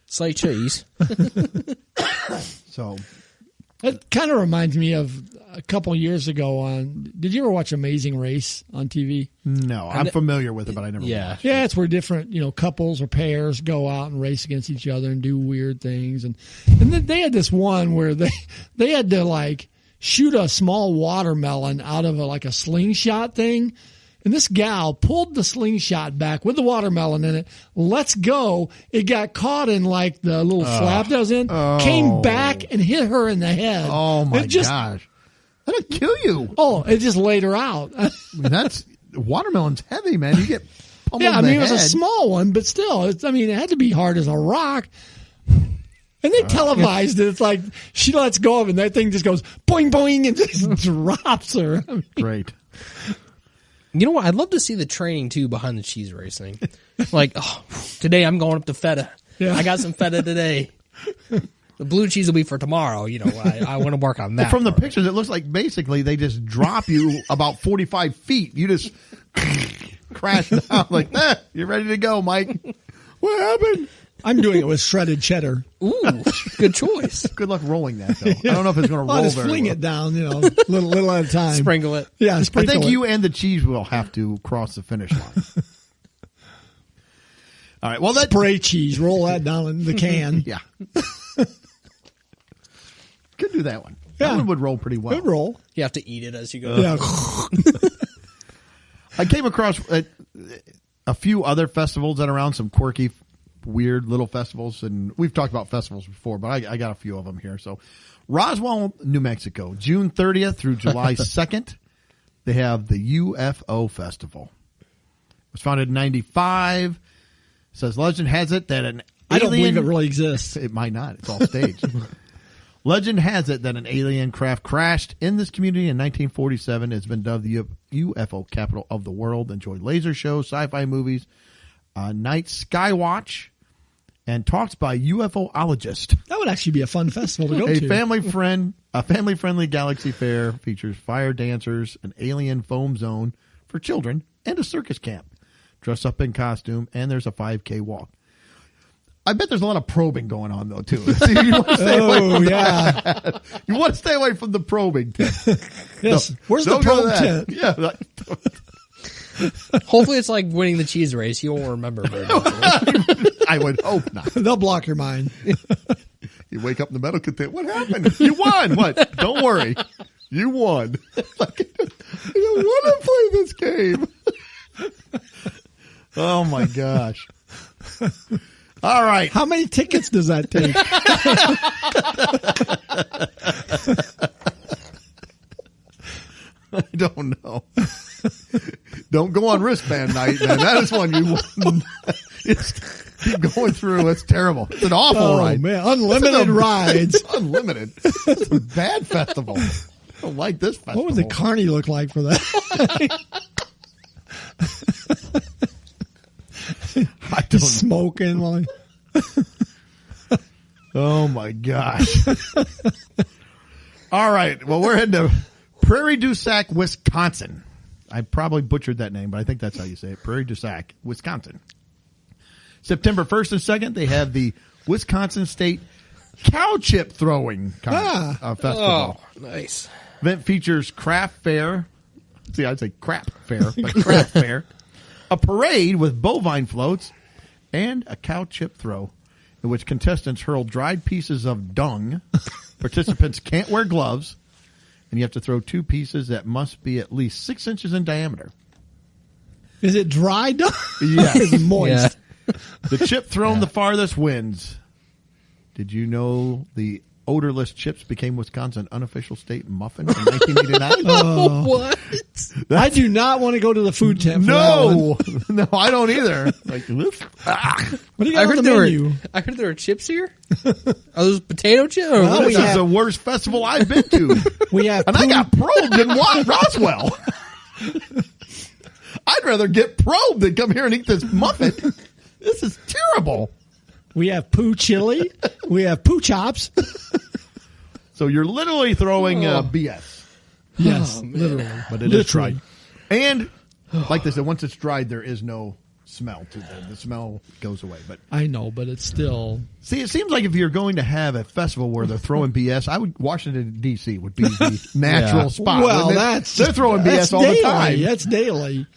Say cheese. So It kind of reminds me of a couple years ago on. Did you ever watch Amazing Race on TV? no, I'm familiar with it, but I never watched it. Yeah, it's where different couples or pairs go out and race against each other and do weird things, and then they had this one where they had to like shoot a small watermelon out of a slingshot thing. And this gal pulled the slingshot back with the watermelon in it. Let's go. It got caught in like the little flap that was in. Came back and hit her in the head. Oh my gosh. That'll kill you. Oh, it just laid her out. Watermelon's heavy, man. You get pummeled Yeah, I in the mean, it was a head. small one, but still, it had to be hard as a rock. And they televised it. It's like she lets go of it, and that thing just goes boing, boing, and just drops her. I mean, Great. You know what? I'd love to see the training, too, behind the cheese racing. Like, today I'm going up to feta. Yeah. I got some feta today. The blue cheese will be for tomorrow. I want to work on that. From the part. pictures, it looks like basically they just drop you about 45 feet. You just crash down like, you're ready to go, Mike. What happened? I'm doing it with shredded cheddar. Ooh, good choice. Good luck rolling that, though. I don't know if it's going to I'll roll just very fling well. it down, little at a time. Sprinkle it. Yeah, I sprinkle think it. you and the cheese will have to cross the finish line. All right. Well, that Spray cheese. Roll that down in the can. yeah, could do that one. Yeah. That one would roll pretty well. Good roll. You have to eat it as you go. Yeah. I came across a few other festivals that are around, some quirky, weird little festivals, and we've talked about festivals before, but I got a few of them here. So, Roswell, New Mexico, June 30th through July 2nd, they have the UFO Festival. It was founded in 1995. It says legend has it that an alien... I don't believe it really exists. It might not. It's all staged. Legend has it that an alien craft crashed in this community in 1947. It's been dubbed the UFO capital of the world. Enjoy laser shows, sci-fi movies, night sky watch, and talks by UFOologists. That would actually be a fun festival to go A to. family-friendly galaxy fair features fire dancers, an alien foam zone for children, and a circus camp. Dress up in costume, and there's a 5K walk. I bet there's a lot of probing going on, though, too. So you want to stay away from that. You want to stay away from the probing tent. Yes. No, Where's the don't go probe to that. tent? Yeah. Hopefully it's like winning the cheese race. You won't remember very much. I would hope not. They'll block your mind. You wake up in the medical tent. What happened? You won. What? Don't worry. You won. Like, I don't want to play this game. Oh, my gosh. All right. How many tickets does that take? I don't know. Don't go on wristband night, man. That is one you wouldn't keep going through. It's terrible. It's an awful ride. Man, unlimited rides. It's unlimited. It's a bad festival. I don't like this festival. What would the carny look like for that? I don't Just smoking while Oh, my gosh. All right. Well, we're heading to Prairie du Sac, Wisconsin. I probably butchered that name, but I think that's how you say it. Prairie du Sac, Wisconsin. September 1st and 2nd, they have the Wisconsin State Cow Chip Throwing Festival. Oh, nice. Event features craft fair. See, I'd say crap fair, but craft fair. A parade with bovine floats and a cow chip throw in which contestants hurl dried pieces of dung. Participants can't wear gloves, and you have to throw two pieces that must be at least 6 inches in diameter. Is it dry duck? Yes. Is it moist? Yeah. The chip thrown the farthest wins. Did you know the odorless chips became Wisconsin's unofficial state muffin in 1989? What? I do not want to go to the food tent for that one. No, I don't either. Like, whoops. What do you got on the menu? I heard there were chips here. Are those potato chips? Or Well, what This is is that? the worst festival I've been to. We have And I got probed in Roswell. I'd rather get probed than come here and eat this muffin. This is terrible. we have poo chili. We have poo chops. So you're literally throwing BS. Yes, literally. But it is dry. And like they said, once it's dried, there is no smell to it. The smell goes away. But I know, but it's still. see, it seems like if you're going to have a festival where they're throwing BS, I would Washington D.C. would be the natural Yeah. spot. Well, wouldn't it? that's they're throwing that's BS all the daily. time. That's daily.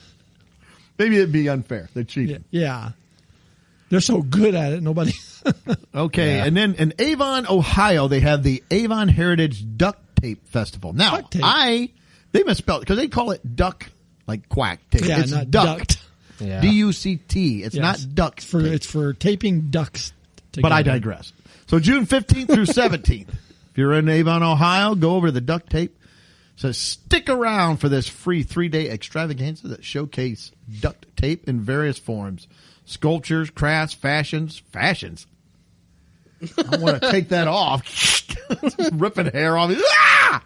Maybe it'd be unfair. They're cheating. Yeah, they're so good at it. Nobody. Okay, Yeah. and then in Avon, Ohio, they have the Avon Heritage Duct Tape Festival. Now, Duct tape. they misspelled it because they call it duck, like quack tape. Yeah, it's not duct. Yeah. D-U-C-T. It's Yes. not duck. It's for taping ducks. But I together. digress. So June 15th through 17th. If you're in Avon, Ohio, go over to the duct tape. So stick around for this free 3-day extravaganza that showcase duct tape in various forms. Sculptures, crafts, fashions. I want to take that off. Ripping hair off. Ah!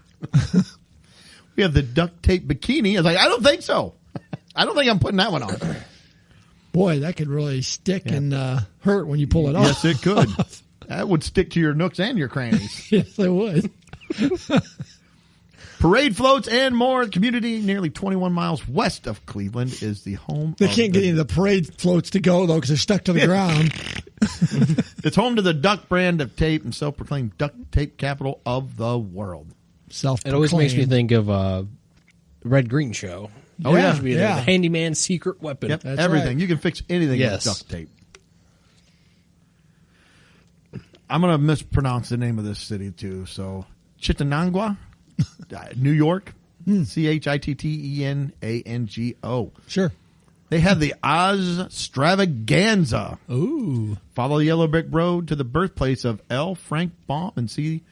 We have the duct tape bikini. I was like, I don't think so. I don't think I'm putting that one on. Boy, that could really stick and hurt when you pull it off. Yes, it could. That would stick to your nooks and your crannies. Yes, it would. Parade floats and more. The community nearly 21 miles west of Cleveland is the home. They of can't get any of the parade floats to go, though, because they're stuck to the ground. It's home to the Duck brand of tape and self-proclaimed duct tape capital of the world. It always makes me think of Red Green Show. Oh, yeah. Should be yeah. the handyman's secret weapon. Yep, That's everything. right. You can fix anything Yes. with duct tape. I'm going to mispronounce the name of this city, too. So, Chittenango, New York, Chittenango. Sure. They have the Oz-stravaganza. Ooh. Follow the yellow brick road to the birthplace of L. Frank Baum and see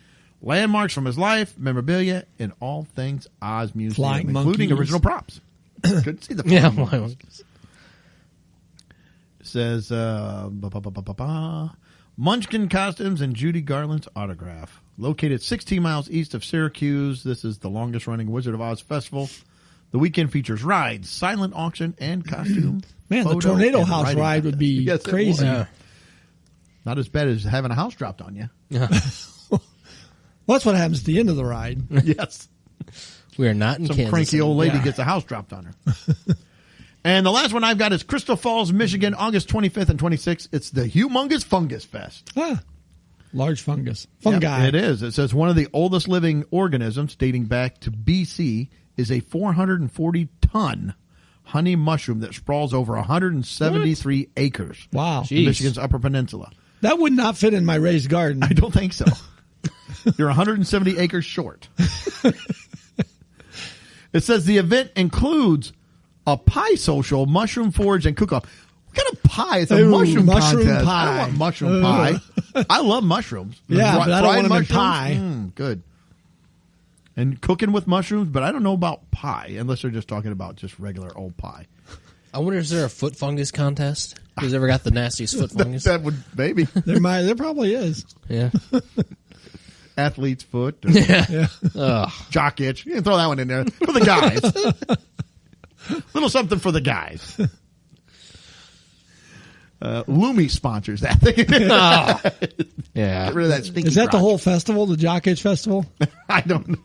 landmarks from his life, memorabilia, and all things Oz Museum, Flying including monkeys. original props. Couldn't see the flying Yeah. monkeys. It says, Munchkin costumes and Judy Garland's autograph. Located 16 miles east of Syracuse, this is the longest running Wizard of Oz festival. The weekend features rides, silent auction, and costume. Man, the photo, Tornado and House writing ride would contest. be Yes, it crazy. would. Yeah. Not as bad as having a house dropped on you. Well, that's what happens at the end of the ride. Yes. We are not in Some Kansas. cranky old lady Yeah. gets a house dropped on her. And the last one I've got is Crystal Falls, Michigan, August 25th and 26th. It's the Humongous Fungus Fest. Ah, large fungus. Fungi. Yep, it is. It says one of the oldest living organisms dating back to BC is a 440-ton honey mushroom that sprawls over 173 acres. Wow. In Jeez. Michigan's Upper Peninsula. That would not fit in my raised garden. I don't think so. You're 170 acres short. It says the event includes a pie social, mushroom forage, and cook-off. What kind of pie? It's a Ooh, mushroom mushroom contest. I pie. don't want mushroom pie. I love mushrooms. Yeah, but I don't want them in mushrooms, pie. good. And cooking with mushrooms, but I don't know about pie, unless they're just talking about just regular old pie. I wonder, is there a foot fungus contest? Who's ever got the nastiest foot fungus? That would, maybe. There probably is. Yeah. Athlete's foot. Or Yeah. Ugh. jock itch. You can throw that one in there for the guys. Little something for the guys. Lumi sponsors that thing. Yeah. Get rid of that stinky Is that the crotch. whole festival, the Jock Itch Festival? I don't know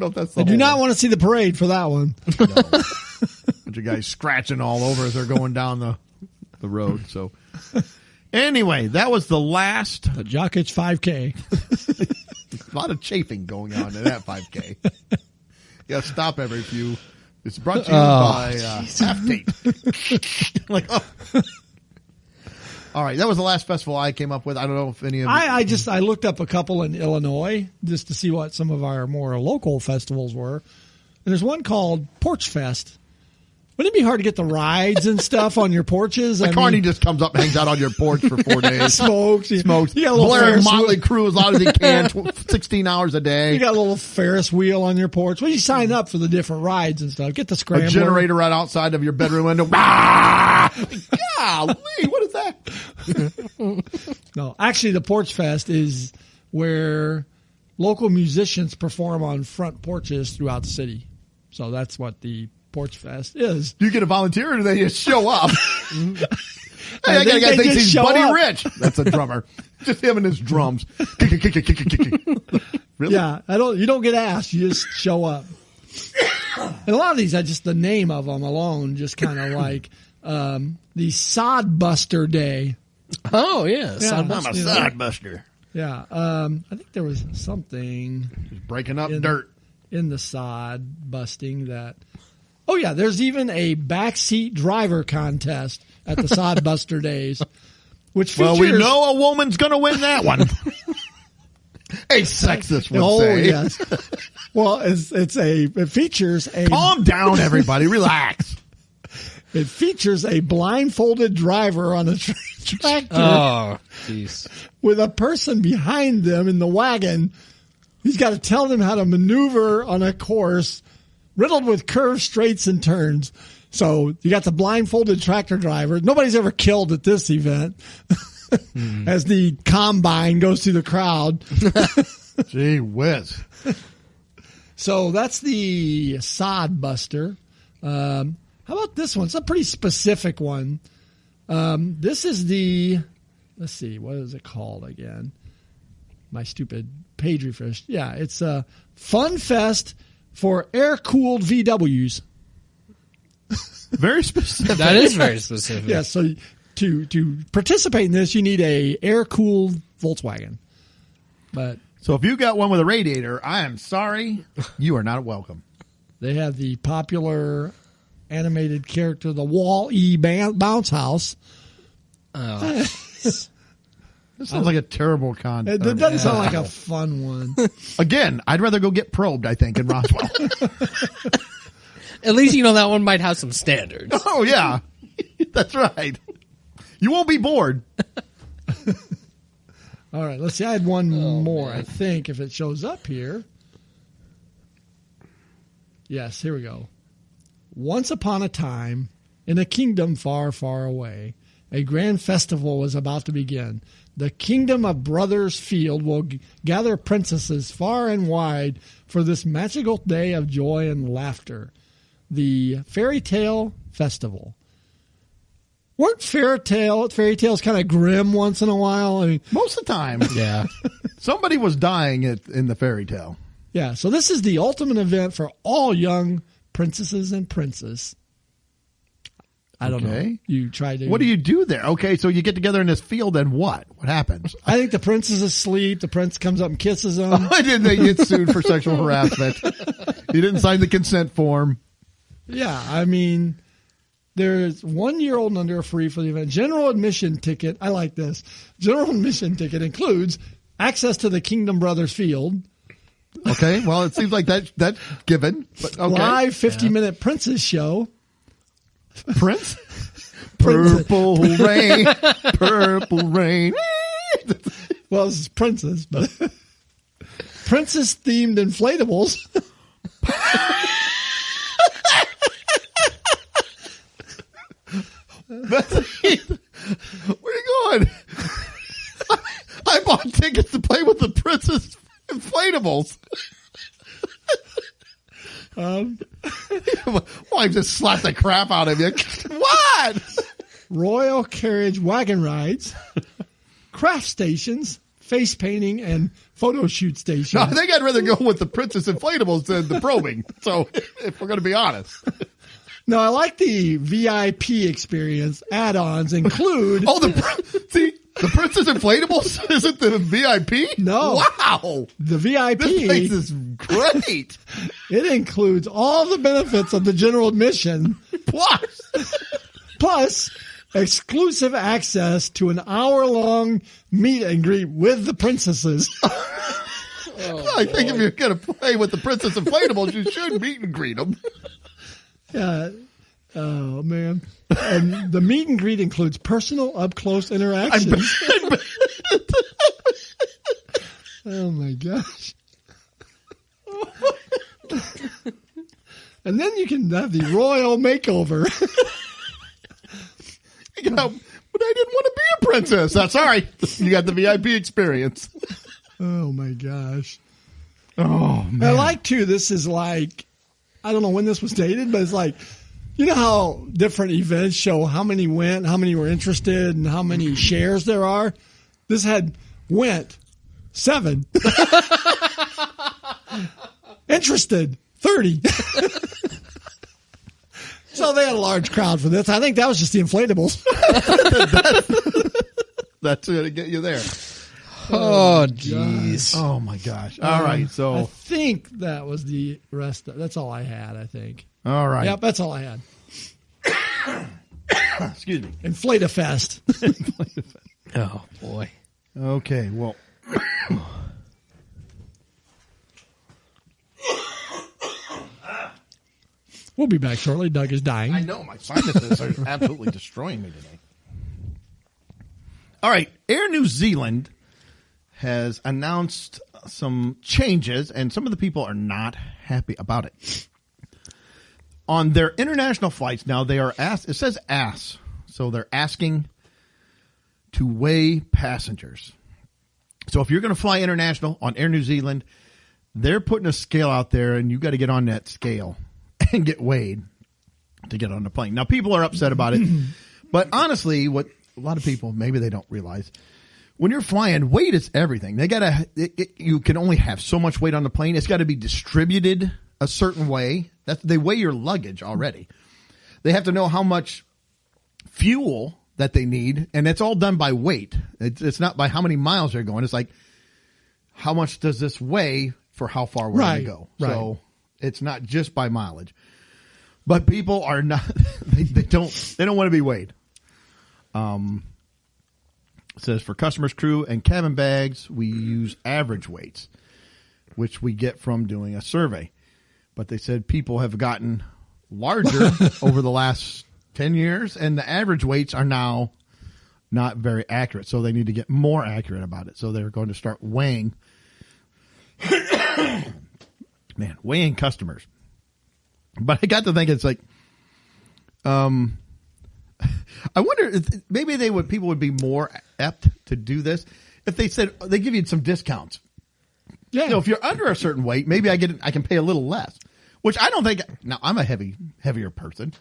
if that's the I do whole not one. want to see the parade for that one. Bunch of guys scratching all over as they're going down the road. So anyway, that was the last. The Jock Itch 5K. A lot of chafing going on in that 5K. Yeah, stop every few. It's brought to you by Half Date. Like, oh. All right, that was the last festival I came up with. I don't know if any of I looked up a couple in Illinois just to see what some of our more local festivals were. And there's one called Porch Fest. Wouldn't it be hard to get the rides and stuff on your porches? Carney just comes up and hangs out on your porch for 4 days. Smokes. You got a little Blaring Ferris Motley wheel. Crue as loud as he can, 16 hours a day. You got a little Ferris wheel on your porch. Well, you sign up for the different rides and stuff. Get the A scrambler. generator right outside of your bedroom window. Golly, what is that? No, actually, the Porch Fest is where local musicians perform on front porches throughout the city. So that's what the Porch Fest is. Do you get a volunteer or do they just show up? Hey, I think got they think just he's show Buddy up. Rich. That's a drummer. Just him and his drums. Really? Yeah, you don't get asked. You just show up. And a lot of these, the name of them alone, just kind of like the Sod Buster Day. Oh, yeah. Yeah. I'm a sod buster. Yeah, I think there was something Just breaking up dirt. in the sod busting that. Oh yeah, there's even a backseat driver contest at the Sod Buster Days, which features. Well, we know a woman's going to win that one. A sexist would Oh say. yes. Well, it features a. Calm down, everybody. Relax. It features a blindfolded driver on a tractor Oh, jeez. with a person behind them in the wagon. He's got to tell them how to maneuver on a course riddled with curves, straights, and turns. So you got the blindfolded tractor driver. Nobody's ever killed at this event. As the combine goes through the crowd. Gee whiz. So that's the Sod Buster. How about this one? It's a pretty specific one. This is let's see, what is it called again? My stupid page refresh. Yeah, it's a Fun Fest for air-cooled VWs. Very specific. That is very specific. Yeah, so to participate in this, you need a air-cooled Volkswagen. But So if you got one with a radiator, I am sorry. You are not welcome. they have the popular animated character, the Wall-E Bounce House. Oh. This sounds like a terrible It doesn't sound like a fun one. Again, I'd rather go get probed, I think, in Roswell. At least you know that one might have some standards. Oh, yeah. That's right. You won't be bored. All right, let's see. I had one more, I think, if it shows up here. Yes, here we go. Once upon a time, in a kingdom far, far away, a grand festival was about to begin. The kingdom of Brothers Field will gather princesses far and wide for this magical day of joy and laughter. The Fairy Tale Festival. Weren't fairy tales kind of grim once in a while? I mean, Most of the time, Yeah. somebody was dying in the fairy tale. yeah, so this is the ultimate event for all young princesses and princes. I don't know. Okay. You try to. What do you do there? Okay, so you get together in this field, and what? What happens? I think the prince is asleep. The prince comes up and kisses him. Why didn't they get sued for sexual harassment? He didn't sign the consent form. Yeah, I mean, there's 1 year old and under are free for the event. General admission ticket. I like this. General admission ticket includes access to the Kingdom Brothers Field, Okay, well, it seems like that's given. But okay. live 50-minute Princess show. Prince? Purple rain, purple rain. Well, this is Princess, but Princess themed inflatables. Where are you going? I bought tickets to play with the Princess inflatables. Wife just slapped the crap out of you. What? Royal carriage wagon rides, craft stations, face painting, and photo shoot stations. No, I think I'd rather go with the Princess inflatables than the probing. So, if we're going to be honest. No, I like the VIP experience. Add-ons include. Oh, the Princess inflatables isn't the VIP? No. Wow. The VIP. This place is great. It includes all the benefits of the general admission, plus exclusive access to an hour-long meet and greet with the princesses. I think if you're going to play with the Princess inflatables, you should meet and greet them. Oh, man. And the meet and greet includes personal, up-close interactions. Oh, my gosh. And then you can have the royal makeover. You know, but I didn't want to be a princess. That's all right. You got the VIP experience. Oh, my gosh. Oh, man. I like, too, this is like, I don't know when this was dated, but it's like, you know how different events show how many went, how many were interested, and how many shares there are? This had went 7. Interested 30. So they had a large crowd for this. I think that was just the inflatables. That's going to get you there. Oh, jeez. Oh, my gosh. All right. I So, think that was the rest. That's all I had, I think. all right. Yep, that's all I had. Excuse me. Inflate-a-fest. Oh, boy. Okay. Well, We'll be back shortly. Doug is dying. I know my sinuses are absolutely destroying me today. All right. Air New Zealand has announced some changes, and some of the people are not happy about it. On their international flights now, they are asked, it says ask, so they're asking to weigh passengers. So if you're going to fly international on Air New Zealand, they're putting a scale out there, and you got to get on that scale and get weighed to get on the plane. Now, people are upset about it, but honestly, what a lot of people, maybe they don't realize, when you're flying, weight is everything. They you can only have so much weight on the plane. It's got to be distributed a certain way. They weigh your luggage already. They have to know how much fuel that they need, and it's all done by weight. It's not by how many miles they're going. It's like, how much does this weigh for how far we're going to go? Right. So it's not just by mileage. But people are not. They don't want to be weighed. It says for customers, crew, and cabin bags, we use average weights, which we get from doing a survey. But they said people have gotten larger over the last 10 years, and the average weights are now not very accurate. So they need to get more accurate about it. So they're going to start weighing, weighing customers. But I got to think, it's like, I wonder if maybe people would be more apt to do this if they said they give you some discounts. Yeah. You know, if you're under a certain weight, maybe I can pay a little less, which I don't think. Now I'm a heavier person,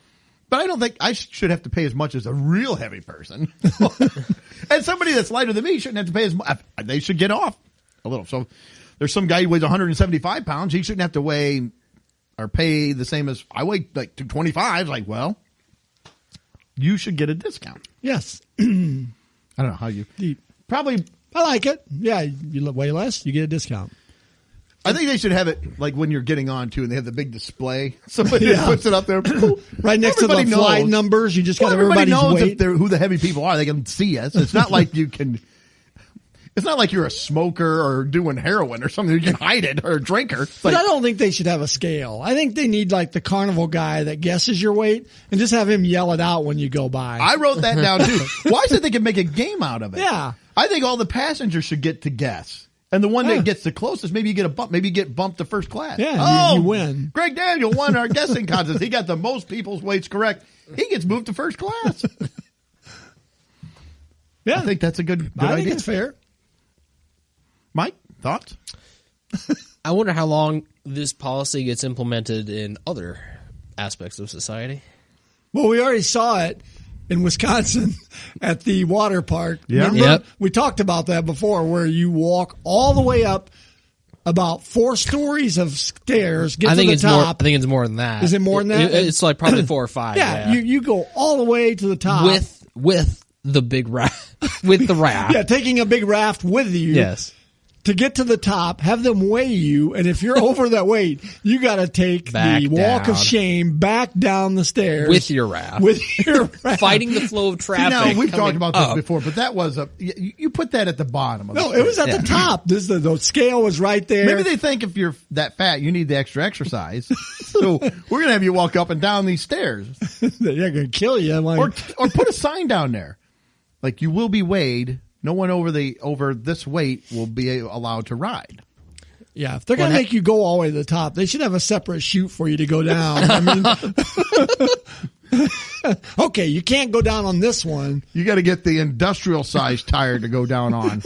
but I don't think I should have to pay as much as a real heavy person. And somebody that's lighter than me shouldn't have to pay as much. They should get off a little. So there's some guy who weighs 175 pounds. He shouldn't have to weigh or pay the same as I weigh, like 225. Like, well, you should get a discount. Yes. I don't know how you probably. I like it. Yeah, you weigh less, you get a discount. I think they should have it like when you're getting on to, and they have the big display. Somebody puts it up there, right next to the flight numbers. You just got everybody's knows weight. who the heavy people are. They can see us. It's not like you can. It's not like you're a smoker or doing heroin or something. You can hide it, or a drinker. But I don't think they should have a scale. I think they need like the carnival guy that guesses your weight and just have him yell it out when you go by. I wrote that down too. Why is it they can make a game out of it? Yeah. I think all the passengers should get to guess. And the one that gets the closest, maybe you get a bump. Maybe you get bumped to first class. Yeah, you win. Greg Daniel won our guessing contest. He got the most people's weights correct. He gets moved to first class. Yeah. I think that's a good I idea. think it's fair. Mike, thoughts? I wonder how long this policy gets implemented in other aspects of society. Well, we already saw it in Wisconsin at the water park. Yeah. Remember? Yep. We talked about that before, where you walk all the way up about 4 stories of stairs, get to the top. I think it's more than that. Is it more than that? It's like probably 4 or 5. Yeah, you go all the way to the top. With the big raft. With the raft. Yeah, taking a big raft with you. Yes. to get to the top, have them weigh you, and if you're over that weight, you got to take Back the walk down. of shame back down the stairs With your raft. Fighting the flow of traffic. Now, we've talked coming about this up. before, but that was you put that at the bottom of No, the it was at the top. The scale was right there. Maybe they think if you're that fat, you need the extra exercise. So we're going to have you walk up and down these stairs. They're going to kill you. I'm like, Or put a sign down there. Like, you will be weighed. No one over this weight will be allowed to ride. yeah, if they're going to make you go all the way to the top, they should have a separate chute for you to go down. I mean, okay, you can't go down on this one. You got to get the industrial size tire to go down on.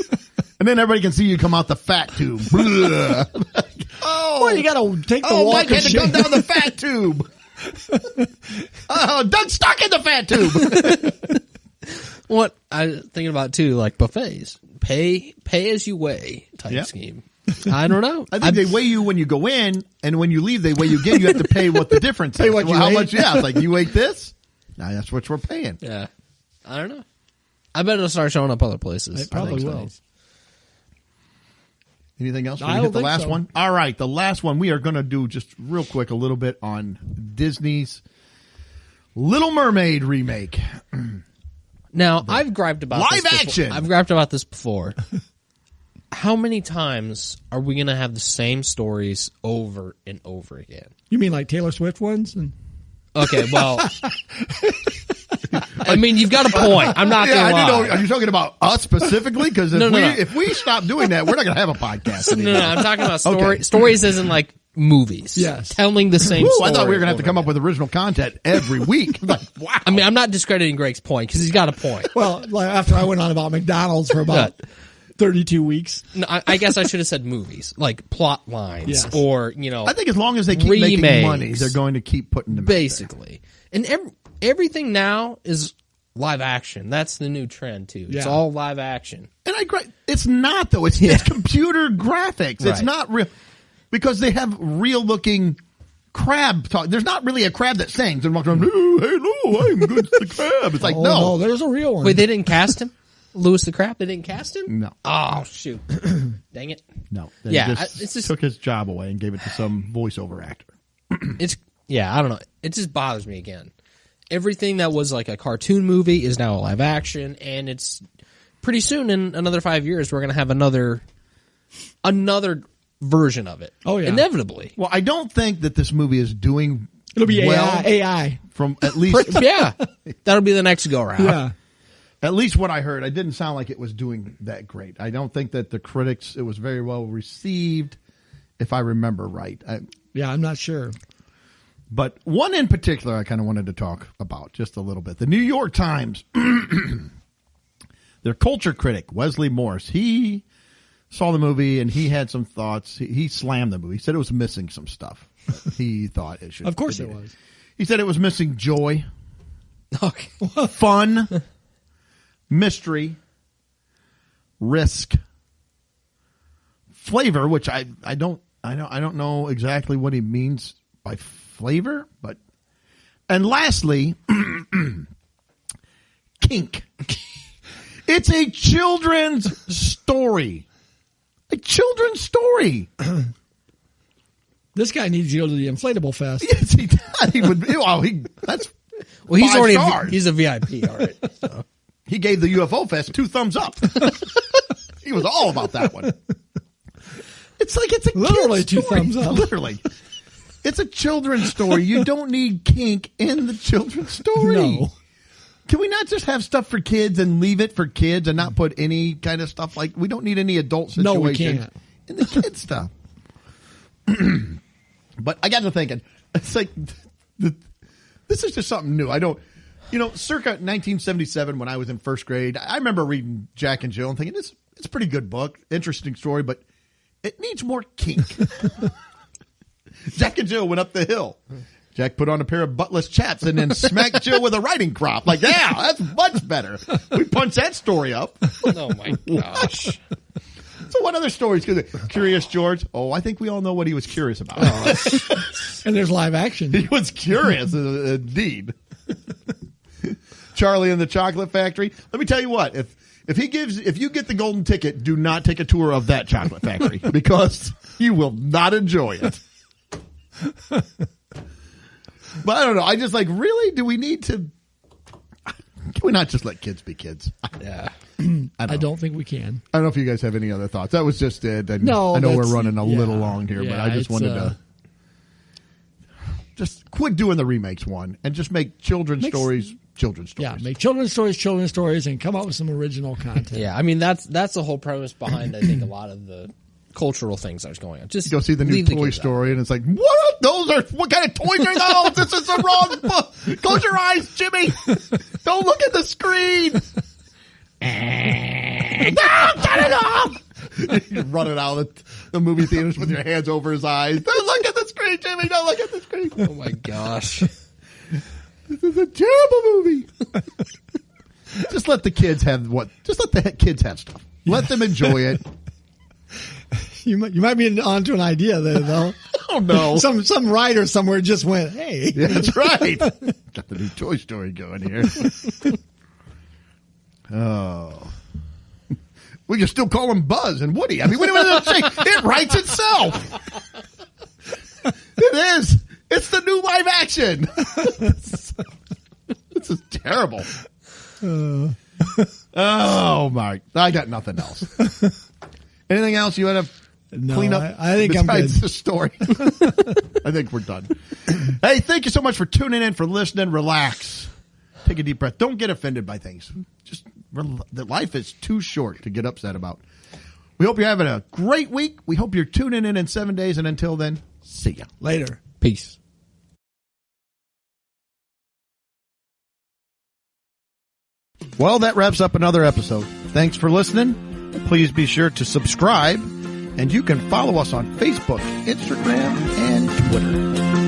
And then everybody can see you come out the fat tube. Well, you got to take the walk Mike of had to shame. come down the fat tube. Doug's stuck in the fat tube. What I was thinking about too, like buffets, pay as you weigh type Yeah. scheme. I don't know. I think they weigh you when you go in, and when you leave, they weigh you again. You have to pay what the difference is. Pay what you how ate. much? Yeah, it's like you ate this. Now that's what we're paying. Yeah, I don't know. I bet it'll start showing up other places. It probably I think will. so. Anything else? I We don't hit the think last so. one. All right, the last one. We are going to do just real quick a little bit on Disney's Little Mermaid remake. Now I've griped about Live this before. action! I've griped about this before. How many times are we going to have the same stories over and over again? You mean like Taylor Swift ones? And Okay, well, I mean, you've got a point. I'm not Yeah, going to I lie. didn't know. Are you talking about us specifically? Because No. if we stop doing that, we're not going to have a podcast anymore. No, I'm talking about Okay. stories as in like movies. Yes. Telling the same Ooh, story. I thought we were going to have to over come up again. with original content every week. Like, wow. I mean, I'm not discrediting Greg's point because he's got a point. well, like after I went on about McDonald's for about 32 weeks. No, I guess I should have said movies, like plot lines, Yes. or I think as long as they keep making Remakes. money, they're going to keep putting them out there. basically. And everything now is live action. That's the new trend too. It's Yeah. all live action. And it's not though. It's computer graphics. It's Right. not real because they have real looking crab talk. There's not really a crab that sings and walks around. Oh, hello, I'm good the crab. It's like Oh, no. there's a real one. Wait, they didn't cast him? Lewis the Crab? They didn't cast him? No. Oh shoot! Dang it! No. They Yeah, just it's just- took his job away and gave it to some voiceover actor. I don't know. It just bothers me again. Everything that was like a cartoon movie is now a live action, and it's pretty soon in another 5 years we're gonna have another version of it. Oh, yeah. Inevitably. Well, I don't think that this movie is doing It'll be well AI. from at least Yeah, that'll be the next go round. Yeah. At least what I heard, it didn't sound like it was doing that great. I don't think that the critics, it was very well received, if I remember right. Yeah, I'm not sure. But one in particular I kind of wanted to talk about just a little bit. The New York Times, their culture critic, Wesley Morris, he saw the movie and he had some thoughts. He slammed the movie. He said it was missing some stuff. He thought it should. Of course it was. He said it was missing joy, Okay. fun, mystery, risk, flavor, which I don't know exactly what he means by flavor, but and lastly, kink. It's a children's story. A children's story. This guy needs to go to the inflatable fest. Yes, he does. He would. That's Well, he's 5 already stars. he's a VIP. All right. So. He gave the UFO Fest 2 thumbs up. He was all about that one. It's like it's a Literally kid's 2 story. thumbs up. Literally, it's a children's story. You don't need kink in the children's story. No. Can we not just have stuff for kids and leave it for kids and not put any kind of stuff like we don't need any adult situations No, we can't. in the kids stuff. But I got to thinking, it's like this is just something new. I don't, circa 1977 when I was in first grade, I remember reading Jack and Jill and thinking it's a pretty good book, interesting story, but it needs more kink. Jack and Jill went up the hill. Jack put on a pair of buttless chaps and then smacked Jill with a riding crop. Like, yeah, that's much better. We punch that story up. Oh my gosh. So what other stories? Curious George? Oh, I think we all know what he was curious about. And there's live action. He was curious, indeed. Charlie and the Chocolate Factory. Let me tell you what. If If you get the golden ticket, do not take a tour of that chocolate factory because you will not enjoy it. But I don't know. I just like, really? Do we need to? Can we not just let kids be kids? Yeah. I don't think we can. I don't know if you guys have any other thoughts. That was just it. And No, I know we're that's- running a yeah. little long here, but Yeah, I just wanted to just quit doing the remakes one and just make children's stories. Yeah, make children's stories, and come up with some original content. Yeah, I mean that's the whole premise behind I think a lot of the cultural things that was going on. Just Go see the new leave the Toy kids out. Story, and it's like, what kind of toys are those? This is the wrong book. Close your eyes, Jimmy. Don't look at the screen. No, turn it off. You're running out of the movie theaters with your hands over his eyes. Don't look at the screen, Jimmy. Don't look at the screen. Oh my gosh. This is a terrible movie. Just let the kids have kids have stuff. Let them enjoy it. You might be onto an idea there, though. Oh no! Some writer somewhere just went, "Hey, Yeah, that's right. Got the new Toy Story going here. Oh, we can still call them Buzz and Woody. I mean, it writes itself. It is. It's the new live action. This is terrible. Oh my! I got nothing else. Anything else you want to clean up? I think I'm good. Besides the story. I think we're done. Hey, thank you so much for tuning in, for listening. Relax. Take a deep breath. Don't get offended by things. Just life is too short to get upset about. We hope you're having a great week. We hope you're tuning in 7 days. And until then, see ya. Later." Peace. Well, that wraps up another episode. Thanks for listening. Please be sure to subscribe, and you can follow us on Facebook, Instagram, and Twitter.